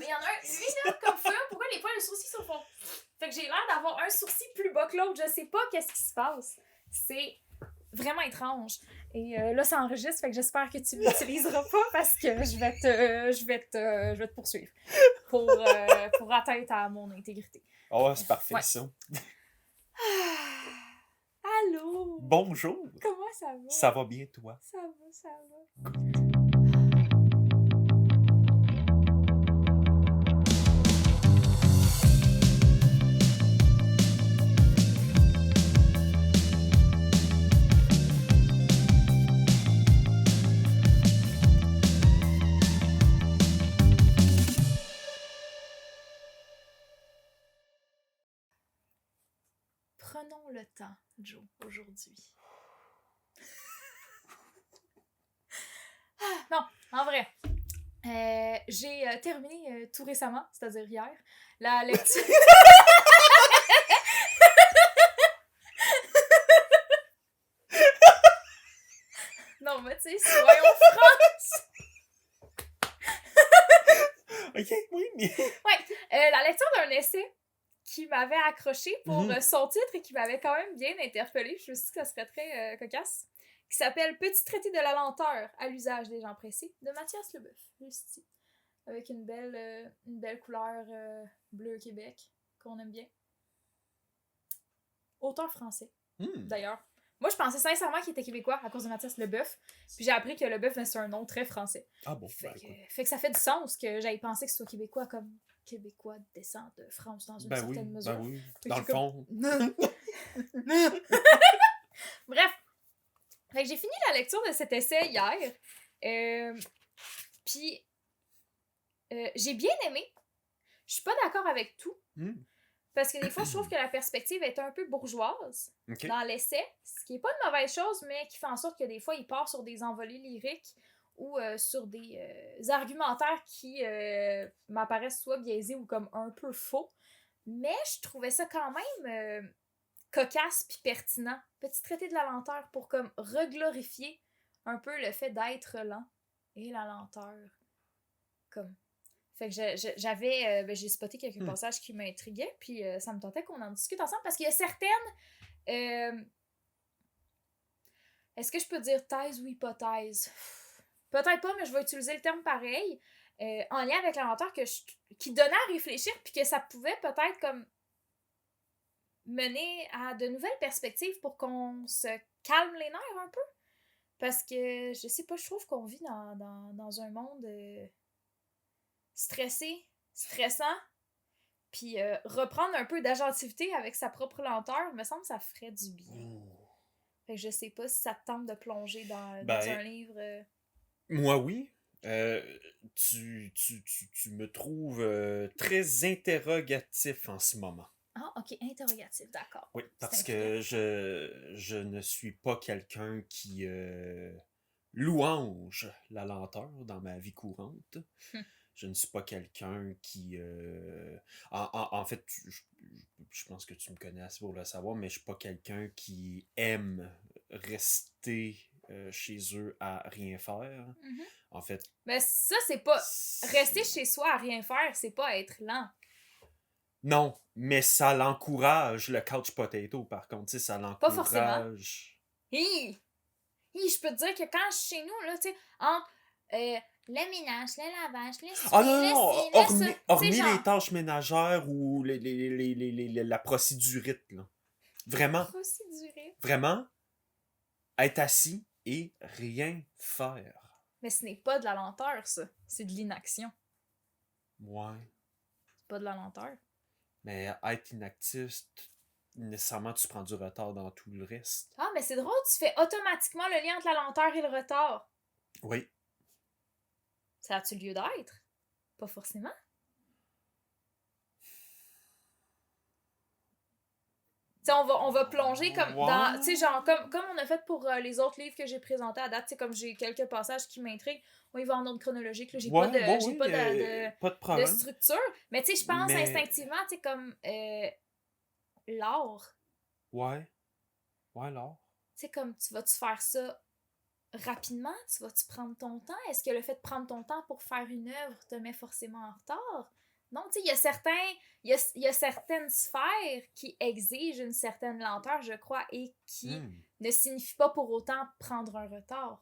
Mais il y en a un, lui, là, comme ça, pourquoi des fois les sourcils se font... Fait que j'ai l'air d'avoir un sourcil plus bas que l'autre. Je sais pas qu'est-ce qui se passe. C'est vraiment étrange. Et là, ça enregistre, fait que j'espère que tu l'utiliseras pas parce que je vais te poursuivre pour atteinte à mon intégrité. Oh, c'est parfait, Ouais. ça. Allô? Bonjour. Comment ça va? Ça va bien, toi? Ça va. Prenons le temps, Joe, aujourd'hui. Non, en vrai, j'ai terminé tout récemment, c'est-à-dire hier, la lecture... Non, mais tu sais, soyons francs! Ok, oui, mais... Ouais, la lecture d'un essai qui m'avait accroché pour son titre et qui m'avait quand même bien interpellée, je me suis dit que ça serait très cocasse, qui s'appelle « Petit traité de la lenteur à l'usage des gens pressés » de Mathias Leboeuf, juste ici, avec une belle couleur bleu Québec, qu'on aime bien. Auteur français, d'ailleurs. Moi, je pensais sincèrement qu'il était québécois à cause de Mathias Leboeuf, puis j'ai appris que Leboeuf, c'est un nom très français. Ah bon, fait que ça fait du sens que j'aille penser que ce soit québécois comme québécois descend de France dans une certaine mesure. Ben oui, dans le fond. Bref, fait que j'ai fini la lecture de cet essai hier, puis j'ai bien aimé. Je suis pas d'accord avec tout, parce que des fois, je trouve que la perspective est un peu bourgeoise dans l'essai, ce qui est pas une mauvaise chose, mais qui fait en sorte que des fois, il part sur des envolées lyriques ou sur des argumentaires qui m'apparaissent soit biaisés ou comme un peu faux. Mais je trouvais ça quand même cocasse puis pertinent. Petit traité de la lenteur pour comme reglorifier un peu le fait d'être lent et la lenteur. Comme... Fait que j'ai spoté quelques passages qui m'intriguaient, puis ça me tentait qu'on en discute ensemble, parce qu'il y a certaines... Est-ce que je peux dire thèse ou hypothèse? Peut-être pas, mais je vais utiliser le terme pareil, en lien avec la lenteur qui donnait à réfléchir, puis que ça pouvait peut-être comme mener à de nouvelles perspectives pour qu'on se calme les nerfs un peu. Parce que, je sais pas, je trouve qu'on vit dans un monde... stressant, puis reprendre un peu d'agentivité avec sa propre lenteur, me semble que ça ferait du bien. Fait que je sais pas si ça te tente de plonger dans un livre. Moi, oui. Tu me trouves très interrogatif en ce moment. Ah, ok, interrogatif, d'accord. Oui, parce que je ne suis pas quelqu'un qui louange la lenteur dans ma vie courante. Je ne suis pas quelqu'un qui... En fait, je pense que tu me connais assez pour le savoir, mais je suis pas quelqu'un qui aime rester chez eux à rien faire. En fait... Mais ça, c'est pas... Rester chez soi à rien faire, c'est pas être lent. Non, mais ça l'encourage, le couch potato, par contre, tu sais, ça l'encourage... Pas forcément. Je peux te dire que quand je suis chez nous, là, tu sais, entre... le ménage, le lavage, le souper, non, hormis genre... les tâches ménagères ou la procédurite, là. Vraiment. Procédurite. Vraiment, être assis et rien faire. Mais ce n'est pas de la lenteur, ça. C'est de l'inaction. Ouais. C'est pas de la lenteur. Mais être inactif, nécessairement, tu prends du retard dans tout le reste. Ah, mais c'est drôle, tu fais automatiquement le lien entre la lenteur et le retard. Oui. Ça a-tu lieu d'être? Pas forcément. T'sais, on va plonger comme dans... Tu sais, genre, comme on a fait pour les autres livres que j'ai présentés à date, tu sais, comme j'ai quelques passages qui m'intriguent, on y va en ordre chronologique, là, j'ai pas de structure, mais tu sais, je pense instinctivement, tu sais, comme l'art. Ouais, l'art. Tu sais, comme, tu vas-tu faire ça rapidement? Tu vas-tu prendre ton temps? Est-ce que le fait de prendre ton temps pour faire une œuvre te met forcément en retard? Non, tu sais, il y a certaines sphères qui exigent une certaine lenteur, je crois, et qui ne signifient pas pour autant prendre un retard.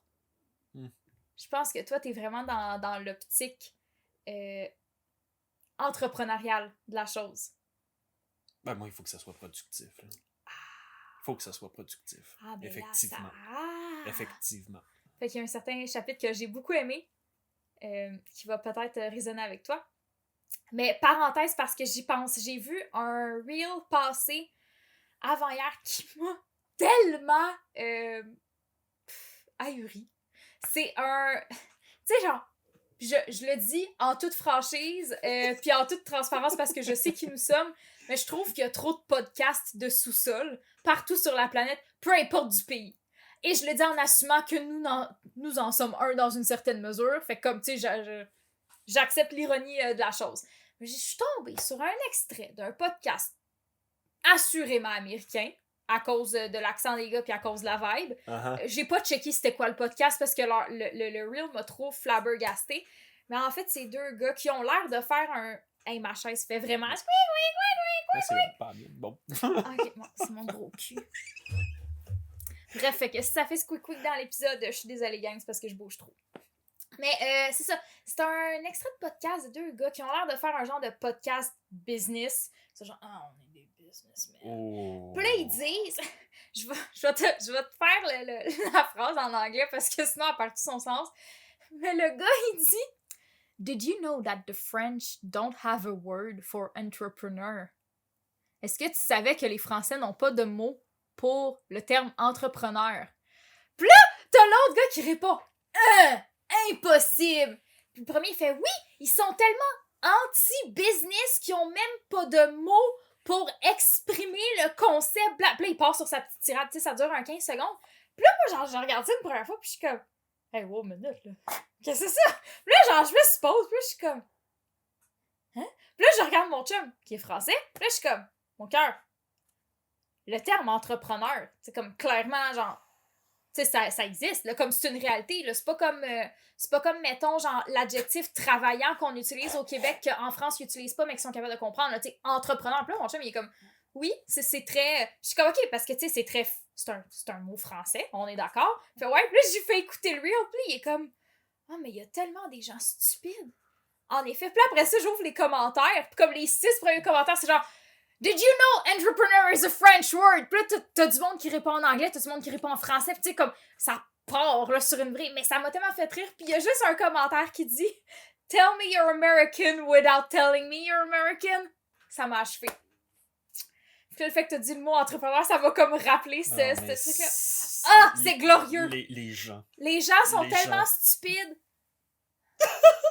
Je pense que toi, t'es vraiment dans l'optique entrepreneuriale de la chose. Ben, moi, il faut que ça soit productif. Il faut que ça soit productif. Ah, ben effectivement. Là, ça... Effectivement. Fait qu'il y a un certain chapitre que j'ai beaucoup aimé, qui va peut-être résonner avec toi. Mais parenthèse, parce que j'y pense, j'ai vu un reel passer avant-hier qui m'a tellement ahuri. C'est un... Tu sais, genre, je le dis en toute franchise, puis en toute transparence parce que je sais qui nous sommes, mais je trouve qu'il y a trop de podcasts de sous-sol partout sur la planète, peu importe du pays. Et je le dis en assumant que nous en sommes un dans une certaine mesure, fait que comme, tu sais, j'accepte l'ironie de la chose. Mais je suis tombée sur un extrait d'un podcast assurément américain, à cause de l'accent des gars puis à cause de la vibe. J'ai pas checké c'était quoi le podcast parce que le reel m'a trop flabbergasté. Mais en fait, c'est deux gars qui ont l'air de faire un... Hey, ma chaise fait vraiment... C'est pas bien. Bon. Ok, bon, c'est mon gros cul. Bref, fait que si ça fait squeak dans l'épisode, je suis désolée, gang, c'est parce que je bouge trop. Mais c'est ça. C'est un extrait de podcast de deux gars qui ont l'air de faire un genre de podcast business. C'est genre, ah, on est des businessmen. Oh. Puis là, ils disent, je vais te faire la phrase en anglais parce que sinon, elle perd tout son sens. Mais le gars, il dit, Did you know that the French don't have a word for entrepreneur? Est-ce que tu savais que les Français n'ont pas de mot pour le terme entrepreneur? Puis là, t'as l'autre gars qui répond, impossible! Puis le premier, il fait, oui, ils sont tellement anti-business qu'ils ont même pas de mots pour exprimer le concept. Puis là, il part sur sa petite tirade, tu sais, ça dure un 15 secondes. Puis là, moi, genre, j'ai regardé ça une première fois, puis je suis comme, hey, wow, minute, là. Qu'est-ce que c'est ça? Puis là, genre, je me suppose, puis là, je suis comme, hein? Puis là, je regarde mon chum, qui est français, puis là, je suis comme, mon cœur, le terme entrepreneur, c'est comme clairement, genre, tu sais, ça existe, là, comme c'est une réalité, là, c'est pas comme, mettons, genre, l'adjectif travaillant qu'on utilise au Québec, qu'en France, ils utilisent pas, mais qu'ils sont capables de comprendre, là, tu sais, entrepreneur. Puis là, mon chum, il est comme, oui, c'est très... Je suis comme, OK, parce que, tu sais, c'est très... C'est un mot français, on est d'accord? Fait, ouais, puis là, j'ai fait écouter le reel, puis il est comme, ah, mais il y a tellement des gens stupides. En effet, puis là, après ça, j'ouvre les commentaires, puis comme les 6 premiers commentaires, c'est genre, Did you know entrepreneur is a French word? Puis là, t'as du monde qui répond en anglais, t'as du monde qui répond en français, puis tu sais, comme, ça part, là, sur une vraie... Mais ça m'a tellement fait rire, puis il y a juste un commentaire qui dit « Tell me you're American without telling me you're American. » Ça m'a achevé. Puis le fait que t'as dit le mot entrepreneur, ça m'a comme rappelé ce truc-là. Ah, c'est glorieux! Les gens. Les gens sont tellement stupides.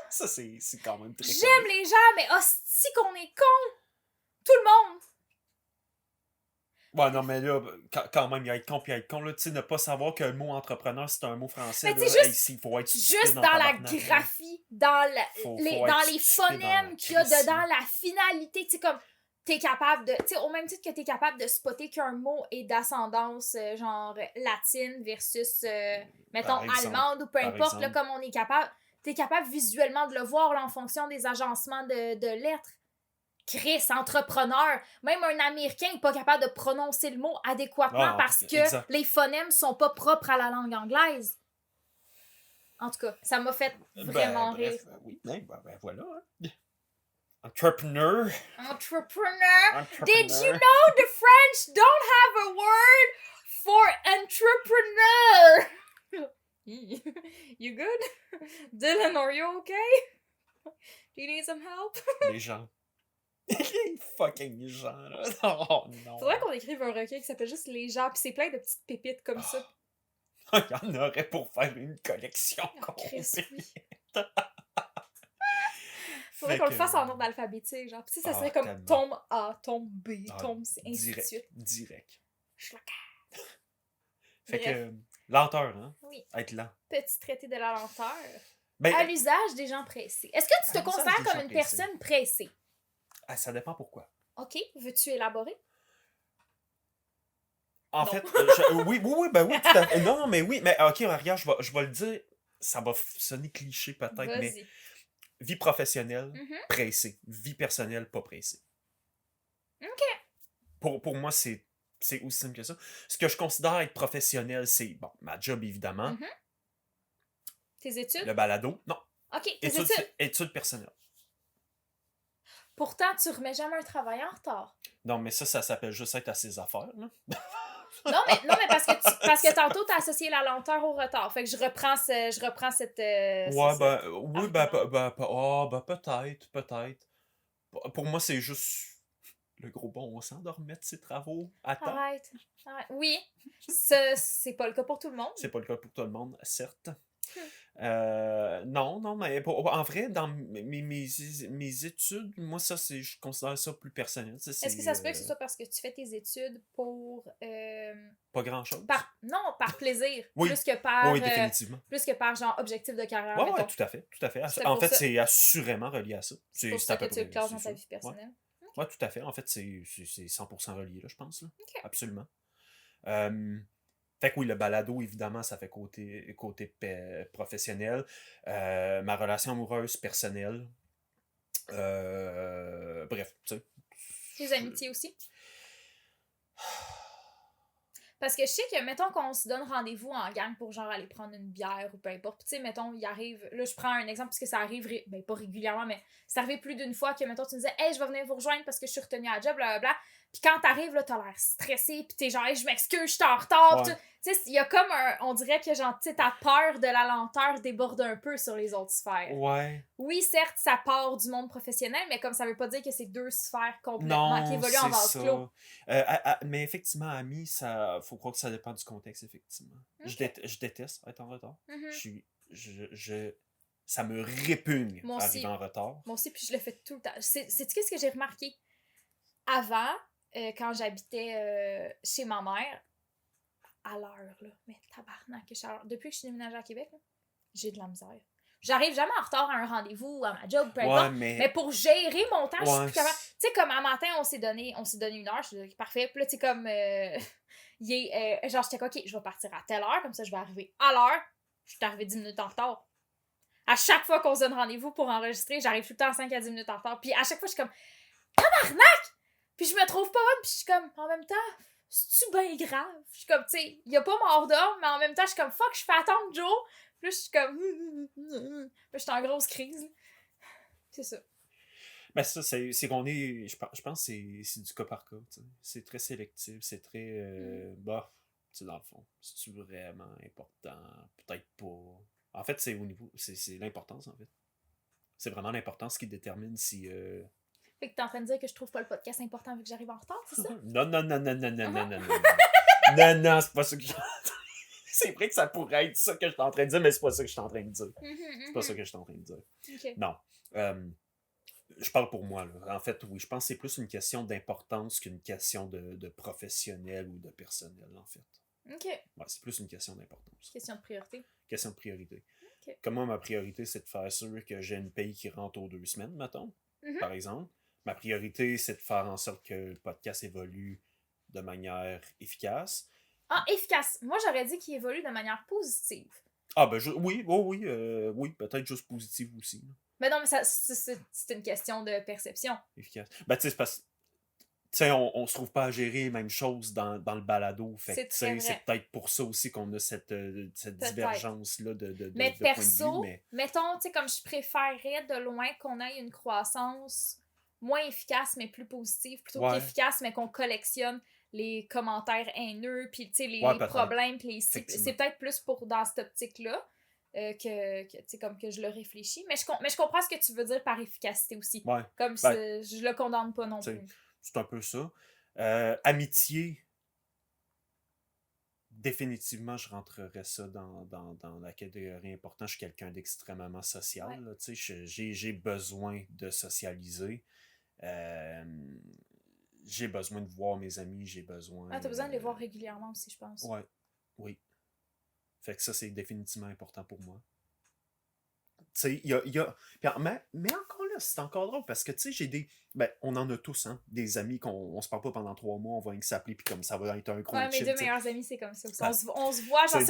Ça, c'est quand même très... J'aime les gens, mais hostie qu'on est cons! Tout le monde! Ouais, non, mais là, quand même, il y a être con puis être con, là, tu sais, ne pas savoir que le mot entrepreneur, c'est un mot français, mais là, il faut être juste dans la graphie, dans les phonèmes qu'il y a dedans, la finalité, tu sais, comme, t'es capable de, tu sais, au même titre que t'es capable de spotter qu'un mot est d'ascendance, genre, latine versus, mettons, allemande, ou peu importe, là, comme on est capable, t'es capable visuellement de le voir, là, en fonction des agencements de lettres. Chris, entrepreneur. Même un Américain n'est pas capable de prononcer le mot adéquatement parce que les phonèmes sont pas propres à la langue anglaise. En tout cas, ça m'a fait vraiment rire. Oui, ben voilà. Hein. Entrepreneur. Did you know the French don't have a word for entrepreneur? You good? Dylan, are you okay? Do you need some help? Les gens. Les fucking gens, là. Oh non. Faudrait qu'on écrive un recueil qui s'appelle juste Les gens, pis c'est plein de petites pépites comme ça. Il y en aurait pour faire une collection complète. Oui. Faudrait qu'on le fasse en ordre alphabétique, genre. Pis ça serait comme tellement. Tome A, tome B, tome C, ainsi de suite. Direct. Fait que, lenteur, hein? Oui. Être lent. Petit traité de la lenteur. Ben, à l'usage des gens pressés. Est-ce que tu te considères comme une personne pressée? Ah, ça dépend pourquoi. OK. Veux-tu élaborer? En Non. fait, oui, ben oui, tout à fait. Non, mais oui, mais ok, regarde, je vais le dire, ça va sonner cliché peut-être, mais Vas-y. vie professionnelle, Mhm. pressé. Vie personnelle, pas pressé. OK. Pour moi, c'est aussi simple que ça. Ce que je considère être professionnel, c'est, bon, ma job, évidemment, Mhm. Tes études? le balado, non, OK, tes études. études personnelles. Pourtant, tu remets jamais un travail en retard. Non, mais ça s'appelle juste être à ses affaires, là. Non, mais parce que tantôt, tu as associé la lenteur au retard. Fait que je reprends cette, Ouais, ben, oui, argument. peut-être. Pour moi, c'est juste le gros bon sens de remettre ses travaux à temps. Arrête. Oui, c'est pas le cas pour tout le monde. C'est pas le cas pour tout le monde, certes. Hmm. Non, mais en vrai, dans mes études, moi, je considère ça plus personnel. Est-ce que ça se peut que ce soit parce que tu fais tes études pour... pas grand-chose. Non, par plaisir. Oui. Plus que Oui, définitivement. plus que par, genre, objectif de carrière, Ouais, mettons. tout à fait. C'est En pour fait, ça. c'est assurément relié à ça. C'est pour C'est ça à peu que tu le près, classes c'est dans ta ça. vie personnelle. Ouais, tout à fait. En fait, c'est 100% relié, là, je pense. Là. OK. Absolument. Fait que oui, le balado, évidemment, ça fait côté professionnel. Ma relation amoureuse personnelle. Bref, tu sais. Tes amitiés aussi. Parce que je sais que, mettons qu'on se donne rendez-vous en gang pour genre aller prendre une bière ou peu importe. Puis tu sais, mettons, il arrive. Là, je prends un exemple parce que ça arrive, ben pas régulièrement, mais c'est arrivé plus d'une fois que, mettons, tu me disais, hey, je vais venir vous rejoindre parce que je suis retenue à la job, blablabla. Puis quand t'arrives, là, t'as l'air stressé, puis t'es genre, hey, je m'excuse, je suis en retard. Ouais. Tu sais, il y a comme un. On dirait que, genre, tu sais, ta peur de la lenteur déborde un peu sur les autres sphères. Ouais. Oui, certes, ça part du monde professionnel, mais comme ça veut pas dire que c'est deux sphères complètement qui évoluent en vase clos. Mais effectivement, ami, ça faut croire que ça dépend du contexte, effectivement. Okay. Je déteste être en retard. Mm-hmm. Ça me répugne Moi arriver aussi. en retard. Moi aussi, puis je le fais tout le temps. Sais-tu qu'est-ce que j'ai remarqué? Avant, quand j'habitais chez ma mère, à l'heure, là, mais tabarnak, depuis que je suis déménagée à Québec, là, j'ai de la misère. J'arrive jamais en retard à un rendez-vous, à ma job, peu importe. Mais pour gérer mon temps, je suis plus capable. Tu sais, comme un matin, on s'est donné une heure, je suis dit, parfait. Puis là, tu sais, comme, genre, j'étais OK, je vais partir à telle heure, comme ça, je vais arriver à l'heure. Je suis arrivée 10 minutes en retard. À chaque fois qu'on se donne rendez-vous pour enregistrer, j'arrive tout le temps 5 à 10 minutes en retard. Puis à chaque fois, je suis comme, tabarnak! Puis je me trouve pas bonne, puis je suis comme, en même temps, c'est-tu bien grave? Je suis comme, tu sais, y a pas mort d'homme, mais en même temps, je suis comme, fuck, je fais attendre Joe. Puis là, je suis comme, puis je suis en grosse crise. C'est ça. Ben ça, c'est qu'on est. Je pense que c'est du cas par cas. T'sais. C'est très sélectif, c'est très. Bah, tu sais, dans le fond. C'est-tu vraiment important? Peut-être pas. En fait, c'est au niveau. C'est l'importance, en fait. C'est vraiment l'importance qui détermine si. Fait que t'es en train de dire que je trouve pas le podcast important vu que j'arrive en retard, c'est ça? Non. Non, c'est pas ça que je. C'est vrai que ça pourrait être ça que je suis en train de dire, mais c'est pas ça que je suis en train de dire. C'est pas ça que je suis en train de dire. Okay. Non. Je parle pour moi, là. En fait, oui, je pense que c'est plus une question d'importance qu'une question de professionnel ou de personnel, en fait. OK. Ouais, c'est plus une question d'importance. Question de priorité. Question de priorité. Okay. Comme moi, ma priorité, c'est de faire sûr que j'ai une paye qui rentre aux 2 semaines, mettons, par exemple. Ma priorité, c'est de faire en sorte que le podcast évolue de manière efficace. Ah, efficace. Moi, j'aurais dit qu'il évolue de manière positive. Ah, ben, oui, peut-être juste positive aussi. Là. Mais non, mais c'est une question de perception. Efficace. Ben, tu sais, c'est parce que, tu sais, on se trouve pas à gérer les mêmes choses dans le balado. Fait que, c'est peut-être pour ça aussi qu'on a cette divergence-là mais de perso, point de vue. Mettons, tu sais, comme je préférerais de loin qu'on ait une croissance moins efficace, mais plus positive, plutôt qu'efficace, mais qu'on collectionne les commentaires haineux, puis tu sais, les problèmes, puis c'est peut-être plus pour dans cette optique-là que tu sais, comme que je le réfléchis. Mais je comprends ce que tu veux dire par efficacité aussi. Ouais. Comme je le condamne pas non plus. C'est un peu ça. Amitié, définitivement, je rentrerais ça dans la catégorie importante. Je suis quelqu'un d'extrêmement social. Là, j'ai besoin de socialiser. J'ai besoin de voir mes amis, j'ai besoin... Ah, t'as besoin de les voir régulièrement aussi, je pense. Ouais, oui. Fait que ça, c'est définitivement important pour moi. Tu sais, il y a... Mais encore là, là, c'est encore drôle parce que, tu sais, j'ai des... Ben, on en a tous, hein, des amis qu'on se parle pas pendant 3 mois, on va rien que s'appeler, puis comme ça va être un gros Ouais, mes chill, 2 tu sais. meilleurs amis, c'est comme ça. Ah, On se voit, genre, c'est-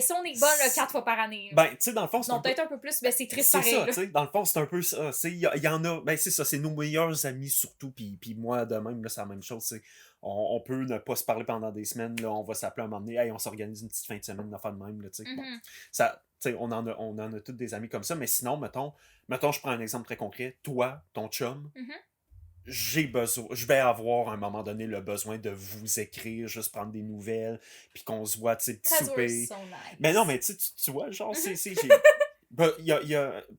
si on est bonne, là, 4 fois par année. Là. Ben, tu sais, dans le fond, c'est Non, un peu... peut-être un peu plus, mais c'est triste C'est pareil. ça, Là. tu sais, dans le fond, c'est un peu ça. Il y en a, ben c'est ça, c'est nos meilleurs amis surtout, puis moi de même, là, c'est la même chose. On peut ne pas se parler pendant des semaines, là, on va s'appeler un moment donné, hey, on s'organise une petite fin de semaine, enfin de même, là, tu sais. Bon, ça, tu sais, on en a tous des amis comme ça, mais sinon, mettons, je prends un exemple très concret. Toi, ton chum, je vais avoir à un moment donné le besoin de vous écrire, juste prendre des nouvelles, puis qu'on se voit, tu sais, petit Cause we're souper. so nice. Mais non, mais tu vois, genre, ben,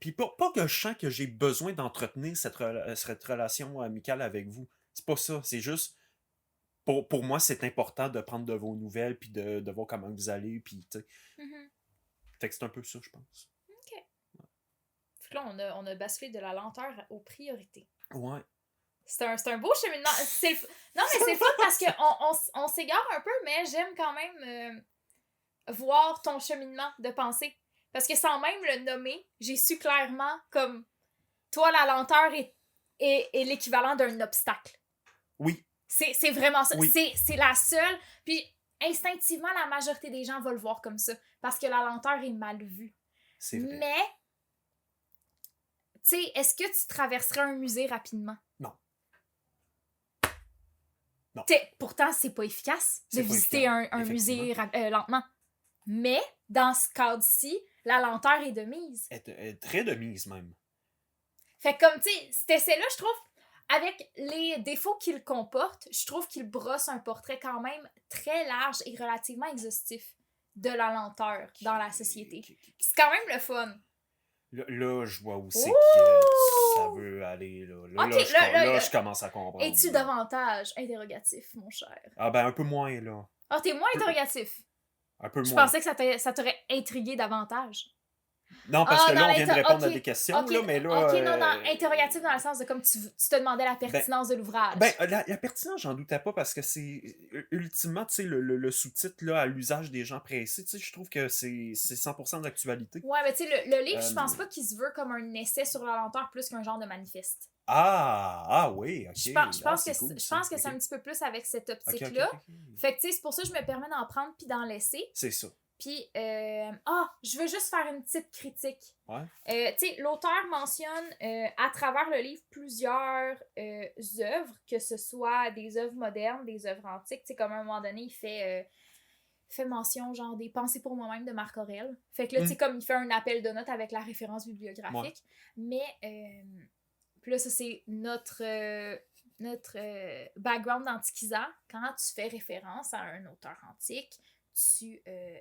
puis pas que je sens que j'ai besoin d'entretenir cette relation amicale avec vous. C'est pas ça. C'est juste, pour moi, c'est important de prendre de vos nouvelles, puis de voir comment vous allez, puis tu sais. Fait que c'est un peu ça, je pense. OK. Fait que là, on a basculé de la lenteur aux priorités. Ouais. C'est un beau cheminement. Non, mais c'est fun parce qu'on s'égare un peu, mais j'aime quand même voir ton cheminement de pensée. Parce que sans même le nommer, j'ai su clairement comme toi, la lenteur est l'équivalent d'un obstacle. Oui. C'est vraiment ça. Oui. C'est la seule. Puis instinctivement, la majorité des gens vont le voir comme ça. Parce que la lenteur est mal vue. C'est vrai. Mais, tu sais, est-ce que tu traverserais un musée rapidement? Non. Non. Pourtant, c'est pas efficace de visiter efficace, un musée lentement. Mais, dans ce cadre-ci, la lenteur est de mise. Elle est très de mise, même. Fait que comme, tu sais, cet essai-là, je trouve, avec les défauts qu'il comporte, je trouve qu'il brosse un portrait quand même très large et relativement exhaustif de la lenteur dans la société. C'est quand même le fun. Là, je vois où c'est Ouh! que ça veut aller. Là, je commence à comprendre. Es-tu là. davantage interrogatif, mon cher? Ah ben, un peu moins, là. Ah, t'es moins interrogatif. Un peu Je moins. pensais que ça t'aurait intrigué davantage. Non, parce que là, on vient de répondre à ok, des questions, ok, là, mais là... Ok, non, interrogatif dans le sens de comme tu te demandais la pertinence de l'ouvrage. Ben, la pertinence, j'en doutais pas, parce que c'est... Ultimement, tu sais, le sous-titre, là, à l'usage des gens pressés, tu sais, je trouve que c'est 100% d'actualité. Ouais, mais tu sais, le livre, je pense pas qu'il se veut comme un essai sur la lenteur plus qu'un genre de manifeste. Ah oui, ok. Je pense que c'est un petit peu plus avec cette optique-là. Fait que, tu sais, c'est pour ça que je me permets d'en prendre puis d'en laisser. C'est ça. Puis, je veux juste faire une petite critique. Ouais. Tu sais, l'auteur mentionne à travers le livre plusieurs œuvres, que ce soit des œuvres modernes, des œuvres antiques. Tu sais, comme à un moment donné, il fait mention, genre, des pensées pour moi-même de Marc Aurèle. Fait que là, tu sais, comme il fait un appel de notes avec la référence bibliographique. Ouais. Mais, puis là, ça, c'est notre background d'antiquisant. Quand tu fais référence à un auteur antique,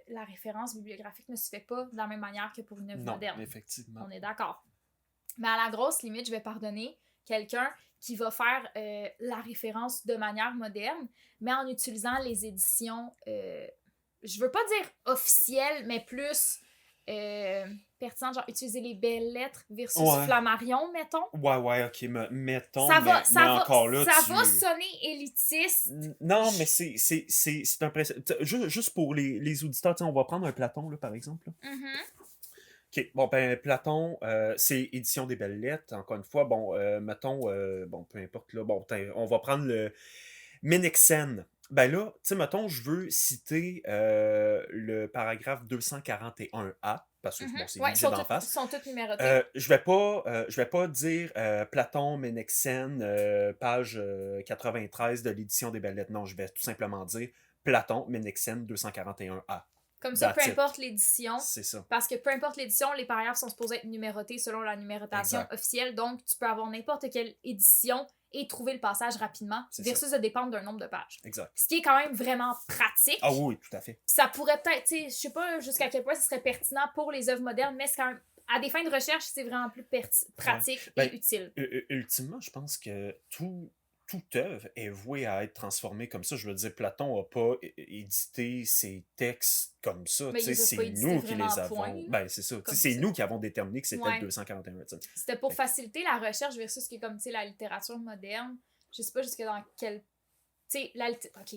la référence bibliographique ne se fait pas de la même manière que pour une œuvre moderne. Effectivement. On est d'accord. Mais à la grosse limite, je vais pardonner quelqu'un qui va faire la référence de manière moderne, mais en utilisant les éditions, je veux pas dire officielles, mais plus pertinentes, genre utiliser les belles lettres versus Flammarion, mettons. Ouais, ok, mettons, encore là, ça va sonner élitiste. Non, mais c'est un juste pour les auditeurs, on va prendre un Platon, là, par exemple. OK, bon, ben, Platon, c'est édition des belles lettres, encore une fois. Bon, mettons, peu importe, là, bon, on va prendre le Ménexène. Ben là, tu sais, mettons, je veux citer le paragraphe 241A, parce que bon, c'est obligé d'en face. Ils sont tous numérotés. Je vais pas dire Platon, Ménexène, page 93 de l'édition des belles lettres. Non, je vais tout simplement dire Platon, Ménexène, 241A. Comme ça, peu importe l'édition. C'est ça. Parce que peu importe l'édition, les paragraphes sont supposés être numérotés selon la numérotation officielle. Donc, tu peux avoir n'importe quelle édition et trouver le passage rapidement versus de dépendre d'un nombre de pages. Exact. Ce qui est quand même vraiment pratique. Ah oui, tout à fait. Ça pourrait peut-être, tu sais, je sais pas jusqu'à quel point ce serait pertinent pour les œuvres modernes, mais c'est quand même, à des fins de recherche, c'est vraiment plus pratique et utile. Ultimement, je pense que toute œuvre est vouée à être transformée comme ça. Je veux dire, Platon n'a pas édité ses textes comme ça. C'est nous qui les avons. Ben, c'est ça. C'est nous qui avons déterminé que c'était le 241. C'était pour faciliter la recherche versus ce qui est comme la littérature moderne. Je sais pas jusque dans quel. Tu sais, OK.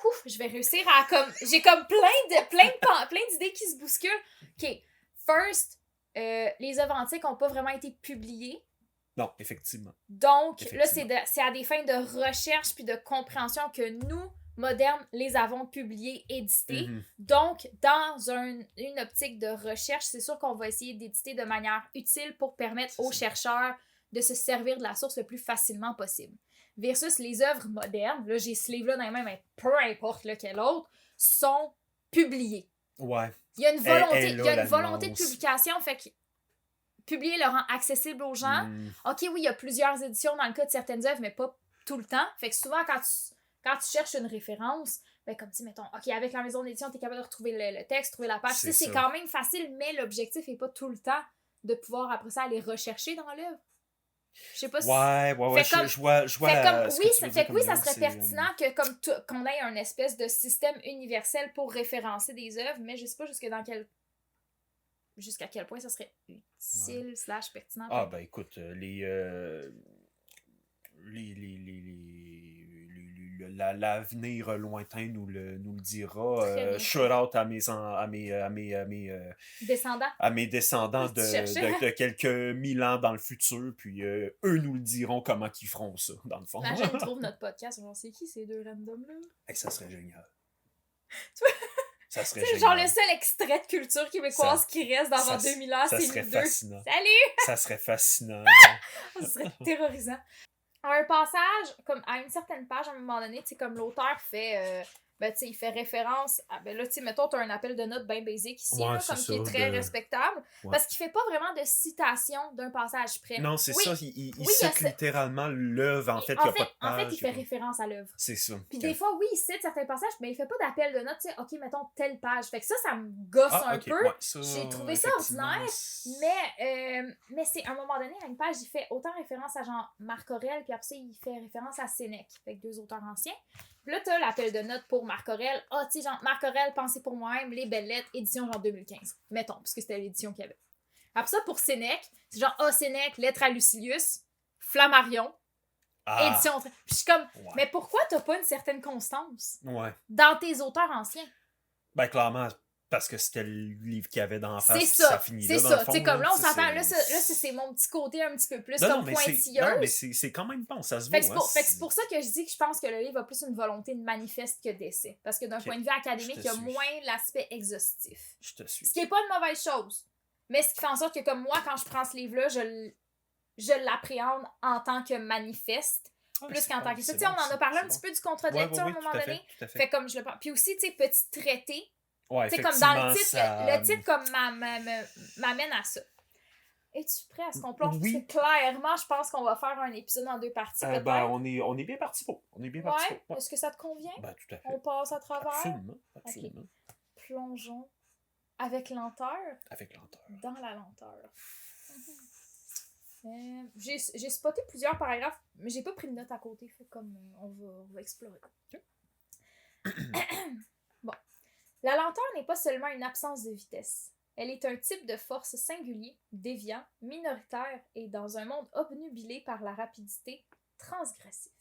Ouf, je vais réussir à comme. J'ai comme plein d'idées qui se bousculent. OK. First, les œuvres antiques n'ont pas vraiment été publiées. Non, effectivement. Donc, là, Effectivement. c'est à des fins de recherche puis de compréhension que nous, modernes, les avons publiés, édités. Mhm. Donc, dans une optique de recherche, c'est sûr qu'on va essayer d'éditer de manière utile pour permettre C'est aux ça. chercheurs de se servir de la source le plus facilement possible. Versus les œuvres modernes, là, j'ai ce livre-là dans les mains, mais peu importe lequel autre, sont publiées. Ouais. Il y a une volonté, Et il y là, a la une volonté de nuance. publication, fait que publier le rend accessible aux gens. Mm. Ok, oui, il y a plusieurs éditions dans le cas de certaines œuvres, mais pas tout le temps. Fait que souvent, quand tu cherches une référence, ben comme tu mettons, ok, avec la maison d'édition, tu es capable de retrouver le texte, trouver la page. Tu sais, c'est quand même facile, mais l'objectif n'est pas tout le temps de pouvoir après ça aller rechercher dans l'œuvre. Je sais pas si. Ouais, je vois fait comme, ce oui, que tu veux fait dire que comme oui, ça nuance, serait c'est, pertinent que comme qu'on ait un espèce de système universel pour référencer des œuvres, mais je sais pas jusqu'à quel point ça serait utile / pertinent. Ah, ben écoute, l'avenir lointain nous le dira. Très bien. Shout out à Descendant. mes descendants Tu cherchais. de quelques mille ans dans le futur, puis eux nous le diront comment ils feront ça, dans le fond. Imagine, ils trouvent notre podcast. On sait qui ces deux randoms-là? Hey, ça serait génial. Tu vois? Ça serait C'est génial. genre le seul extrait de culture québécoise qui reste dans 2000 ans, c'est serait nous deux. fascinant. Salut! Ça serait fascinant. Ça serait terrorisant. Un passage, comme à une certaine page, à un moment donné, tu sais, comme l'auteur fait, ben, tu sais, il fait référence à, ben là, tu sais, mettons, t'as un appel de notes bien basique ici, Ouais, là, c'est comme ça, qui est très respectable, Ouais. parce qu'il fait pas vraiment de citation d'un passage près. Non, c'est Oui, ça, il oui, cite littéralement l'œuvre, en fait, il n'y a pas de en fait, page. il fait référence à l'œuvre. C'est ça. Puis des fois, oui, il cite certains passages, mais il fait pas d'appel de notes, tu sais, ok, mettons telle page. Fait que ça me gosse un ok, peu. ouais, ça, J'ai trouvé ça effectivement, ordinaire, mais c'est à un moment donné, à une page, il fait autant référence à genre Marc Aurèle, puis après ça, il fait référence à Sénèque, fait que deux auteurs anciens. Puis là, t'as l'appel de notes pour Marc Aurèle. Ah, tu sais, genre Marc Aurèle, Pensée pour moi-même, Les Belles Lettres, édition genre 2015. Mettons, parce que c'était l'édition qu'il y avait. Après ça, pour Sénèque, c'est genre Sénèque, Lettre à Lucilius, Flammarion, édition. Puis je suis comme, ouais. mais pourquoi t'as pas une certaine constance dans tes auteurs anciens? Ben, clairement, parce que c'était le livre qu'il y avait dans la face, c'est ça finit là, dans le fond. C'est comme là, on s'entend, là, c'est mon petit côté un petit peu plus comme pointilleuse. Non, mais c'est quand même bon, ça se fait voit. Fait que c'est pour ça que je dis que je pense que le livre a plus une volonté de manifeste que d'essai. Parce que d'un point de vue académique, il y a moins l'aspect exhaustif. Je te suis. Ce qui est pas une mauvaise chose. Mais ce qui fait en sorte que comme moi, quand je prends ce livre-là, je l'appréhende en tant que manifeste. Plus qu'en tant que ça. Tu sais, on en a parlé un petit peu du contrat de lecture à un moment donné. Fait comme je le prends. Puis aussi, tu sais, petit traité. Ouais, tu sais, comme dans le titre, le titre comme m'amène à ça. Es-tu prêt à ce qu'on plonge? Oui. Parce que clairement, je pense qu'on va faire un épisode en 2 parties. Ben, on est bien parti pour. Ouais. Est-ce que ça te convient? Ben, tout à fait. On passe à travers? Absolument. Okay. Plongeons avec lenteur. Dans la lenteur. J'ai spoté plusieurs paragraphes, mais j'ai pas pris de notes à côté. Fait comme on va explorer. Bon. La lenteur n'est pas seulement une absence de vitesse. Elle est un type de force singulier, déviant, minoritaire et, dans un monde obnubilé par la rapidité, transgressif.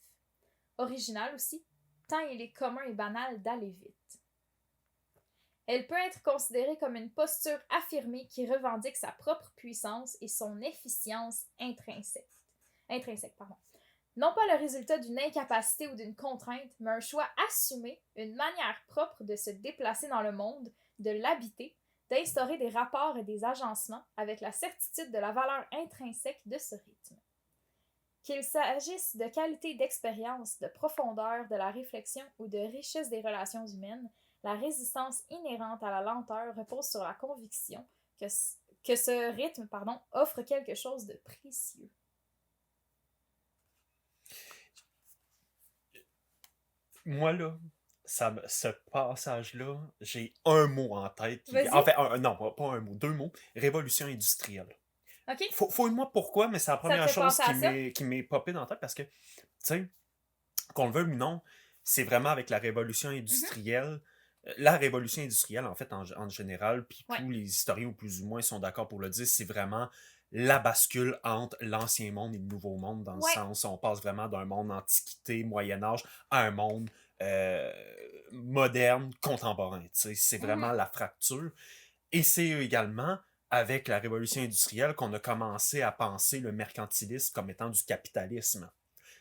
Original aussi, tant il est commun et banal d'aller vite. Elle peut être considérée comme une posture affirmée qui revendique sa propre puissance et son efficience intrinsèque. Non pas le résultat d'une incapacité ou d'une contrainte, mais un choix assumé, une manière propre de se déplacer dans le monde, de l'habiter, d'instaurer des rapports et des agencements avec la certitude de la valeur intrinsèque de ce rythme. Qu'il s'agisse de qualité d'expérience, de profondeur, de la réflexion ou de richesse des relations humaines, la résistance inhérente à la lenteur repose sur la conviction que ce rythme offre quelque chose de précieux. Moi, là, ce passage-là, j'ai un mot en tête. En fait, non, pas un mot, 2 mots. Révolution industrielle. OK. Fouille-moi pourquoi, mais c'est la première chose qui m'est popée dans la tête parce que, tu sais, qu'on le veuille ou non, c'est vraiment avec la révolution industrielle. La révolution industrielle, en fait, en général, puis tous les historiens, ou plus ou moins, sont d'accord pour le dire, c'est vraiment la bascule entre l'ancien monde et le nouveau monde, dans le sens où on passe vraiment d'un monde antiquité, Moyen-Âge, à un monde moderne, contemporain. C'est vraiment la fracture. Et c'est également avec la révolution industrielle qu'on a commencé à penser le mercantilisme comme étant du capitalisme.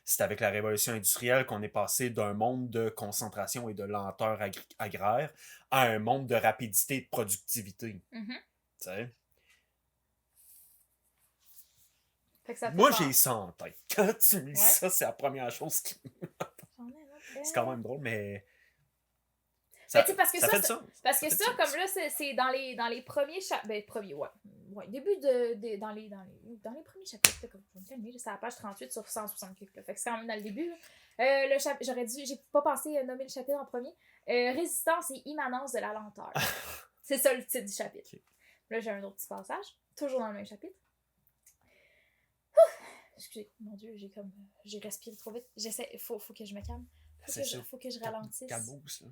C'est avec la révolution industrielle qu'on est passé d'un monde de concentration et de lenteur agraire à un monde de rapidité et de productivité. Mhm. Tu sais? Fait que ça Moi, fait j'ai ça en tête. Quand tu me dis Ouais. ça, c'est la première chose qui... J'en ai un autre. C'est quand même drôle, mais... Ben, tu sais, parce que ça, fait du sens. Parce que fait ça, du sens. comme là, c'est dans les premiers chapitres. Ben, premiers, ouais. Ouais, début dans les premiers chapitres, là, comme je vais me calmer, c'est à la page 38 sur 168. Là. Fait que c'est quand même dans le début. J'ai pas pensé nommer le chapitre en premier. Résistance et immanence de la lenteur. C'est ça le titre du chapitre. Ok. Là, j'ai un autre petit passage, toujours dans le même chapitre. Ouh! Excusez, mon Dieu, j'ai respiré trop vite. Faut que je me calme. Faut que je ralentisse. Calmos, là.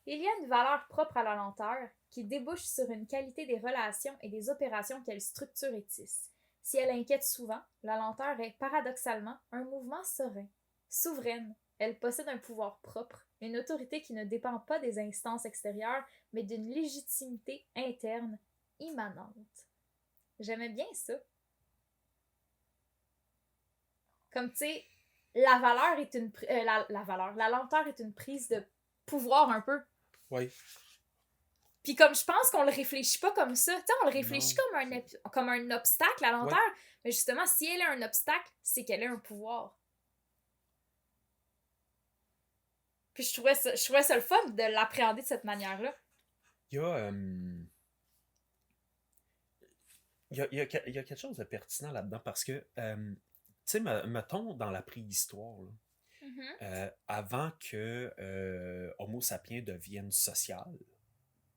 Il y a une valeur propre à la lenteur qui débouche sur une qualité des relations et des opérations qu'elle structure et tisse. Si elle inquiète souvent, la lenteur est paradoxalement un mouvement serein. Souveraine, elle possède un pouvoir propre, une autorité qui ne dépend pas des instances extérieures, mais d'une légitimité interne immanente. J'aimais bien ça. Comme tu sais, la valeur est une la lenteur est une prise de pouvoir un peu. Oui. Puis comme je pense qu'on le réfléchit pas comme ça, tu sais, on le réfléchit Non. comme un obstacle, la lenteur. Ouais. Mais justement, si elle est un obstacle, c'est qu'elle a un pouvoir. Puis je trouvais ça le fun de l'appréhender de cette manière-là. Il y a... il y a quelque chose de pertinent là-dedans parce que, tu sais, mettons dans la préhistoire, là, avant que Homo sapiens devienne social,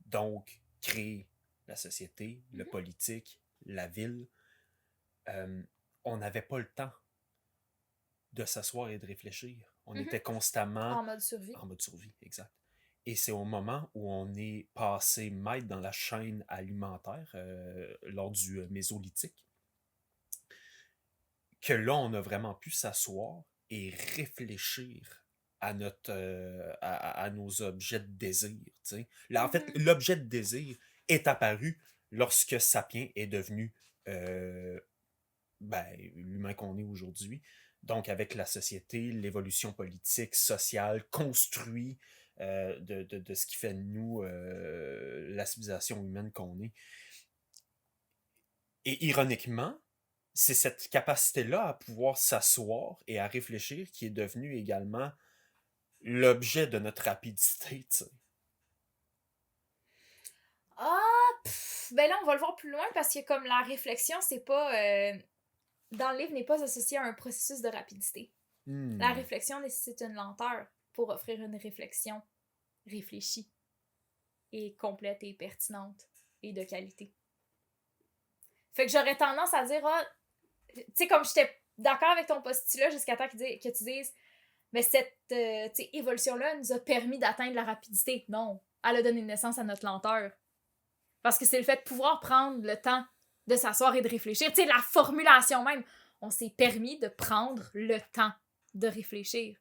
donc créer la société, le politique, la ville, on n'avait pas le temps de s'asseoir et de réfléchir. On était constamment En mode survie. en mode survie, exact. Et c'est au moment où on est passé maître dans la chaîne alimentaire, lors du Mésolithique, que là, on a vraiment pu s'asseoir et réfléchir à à nos objets de désir. T'sais. Là, en fait, l'objet de désir est apparu lorsque Sapiens est devenu l'humain qu'on est aujourd'hui. Donc, avec la société, l'évolution politique, sociale, construit de ce qui fait de nous la civilisation humaine qu'on est. Et ironiquement, c'est cette capacité-là à pouvoir s'asseoir et à réfléchir qui est devenue également l'objet de notre rapidité, tu sais. Ben là, on va le voir plus loin parce que comme la réflexion, c'est pas... dans le livre, n'est pas associée à un processus de rapidité. La réflexion nécessite une lenteur pour offrir une réflexion réfléchie et complète et pertinente et de qualité. Fait que j'aurais tendance à dire, tu sais, comme j'étais d'accord avec ton postulat jusqu'à temps que tu dises, mais cette évolution-là nous a permis d'atteindre la rapidité. Non, elle a donné naissance à notre lenteur. Parce que c'est le fait de pouvoir prendre le temps de s'asseoir et de réfléchir. Tu sais, la formulation même. On s'est permis de prendre le temps de réfléchir.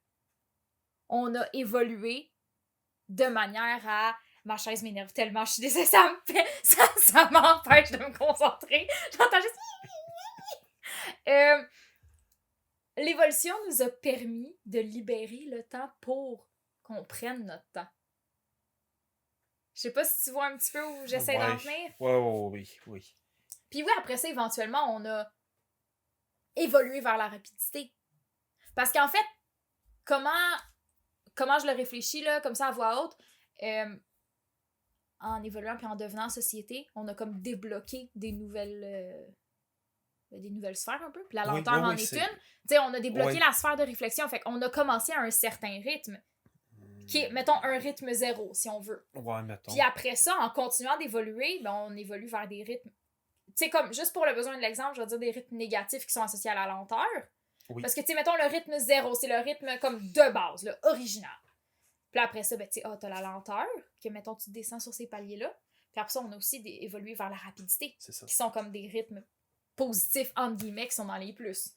On a évolué de manière à... Ma chaise m'énerve tellement, je suis désolée, ça m'empêche de me concentrer. J'entends juste... L'évolution nous a permis de libérer le temps pour qu'on prenne notre temps. Je sais pas si tu vois un petit peu où j'essaie d'en venir. Oui. Puis oui, après ça, éventuellement, on a évolué vers la rapidité. Parce qu'en fait, comment je le réfléchis, là, comme ça, à voix haute, en évoluant puis en devenant société, on a comme débloqué des nouvelles sphères un peu. Puis la lenteur en est une. Tu sais, on a débloqué la sphère de réflexion. Fait qu'on a commencé à un certain rythme. Qui est, mettons, un rythme zéro, si on veut. Ouais, mettons. Puis après ça, en continuant d'évoluer, ben, on évolue vers des rythmes... Tu sais, comme, juste pour le besoin de l'exemple, je vais dire des rythmes négatifs qui sont associés à la lenteur. Oui. Parce que, tu sais, mettons, le rythme zéro, c'est le rythme comme de base, là, original. Puis après ça, ben, tu sais, t'as la lenteur, que, mettons, tu descends sur ces paliers-là. Puis après ça, on a aussi évolué vers la rapidité. C'est ça. Qui sont comme des rythmes positifs, entre guillemets, qui sont dans les plus.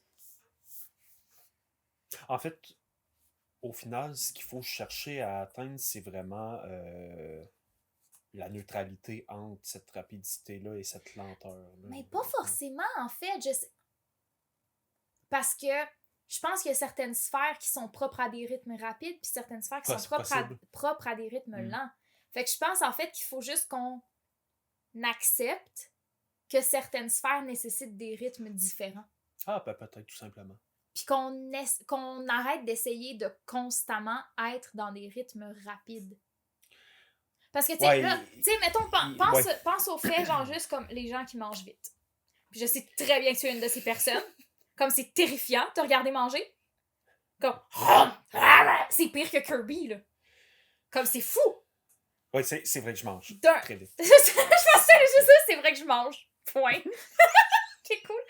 En fait... au final, ce qu'il faut chercher à atteindre, c'est vraiment la neutralité entre cette rapidité-là et cette lenteur-là. Mais pas forcément, en fait. Parce que je pense qu'il y a certaines sphères qui sont propres à des rythmes rapides, puis certaines sphères qui sont propres à des rythmes lents. Fait que je pense, en fait, qu'il faut juste qu'on accepte que certaines sphères nécessitent des rythmes différents. Ah, ben peut-être, tout simplement. Puis qu'on arrête d'essayer de constamment être dans des rythmes rapides. Parce que, tu sais, là, tu sais, mettons, pense au fait, genre, juste comme les gens qui mangent vite. Puis je sais très bien que tu es une de ces personnes. Comme c'est terrifiant de te regarder manger. Comme, c'est pire que Kirby, là. Comme c'est fou. Oui, c'est vrai que je mange très vite. Je pensais juste ça, c'est vrai que je mange. Point. C'est cool.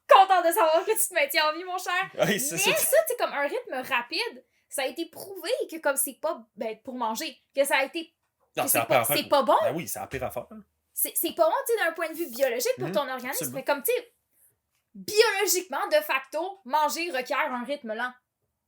Content de savoir que tu te maintiens en vie, mon cher. Oui, mais ça, c'est comme un rythme rapide. Ça a été prouvé que comme c'est pas pour manger, que ça a été... Non, c'est pas bon. Ben oui, c'est la pire affaire. C'est pas bon, tu sais, d'un point de vue biologique pour ton organisme. Absolument. Mais comme, tu sais, biologiquement, de facto, manger requiert un rythme lent.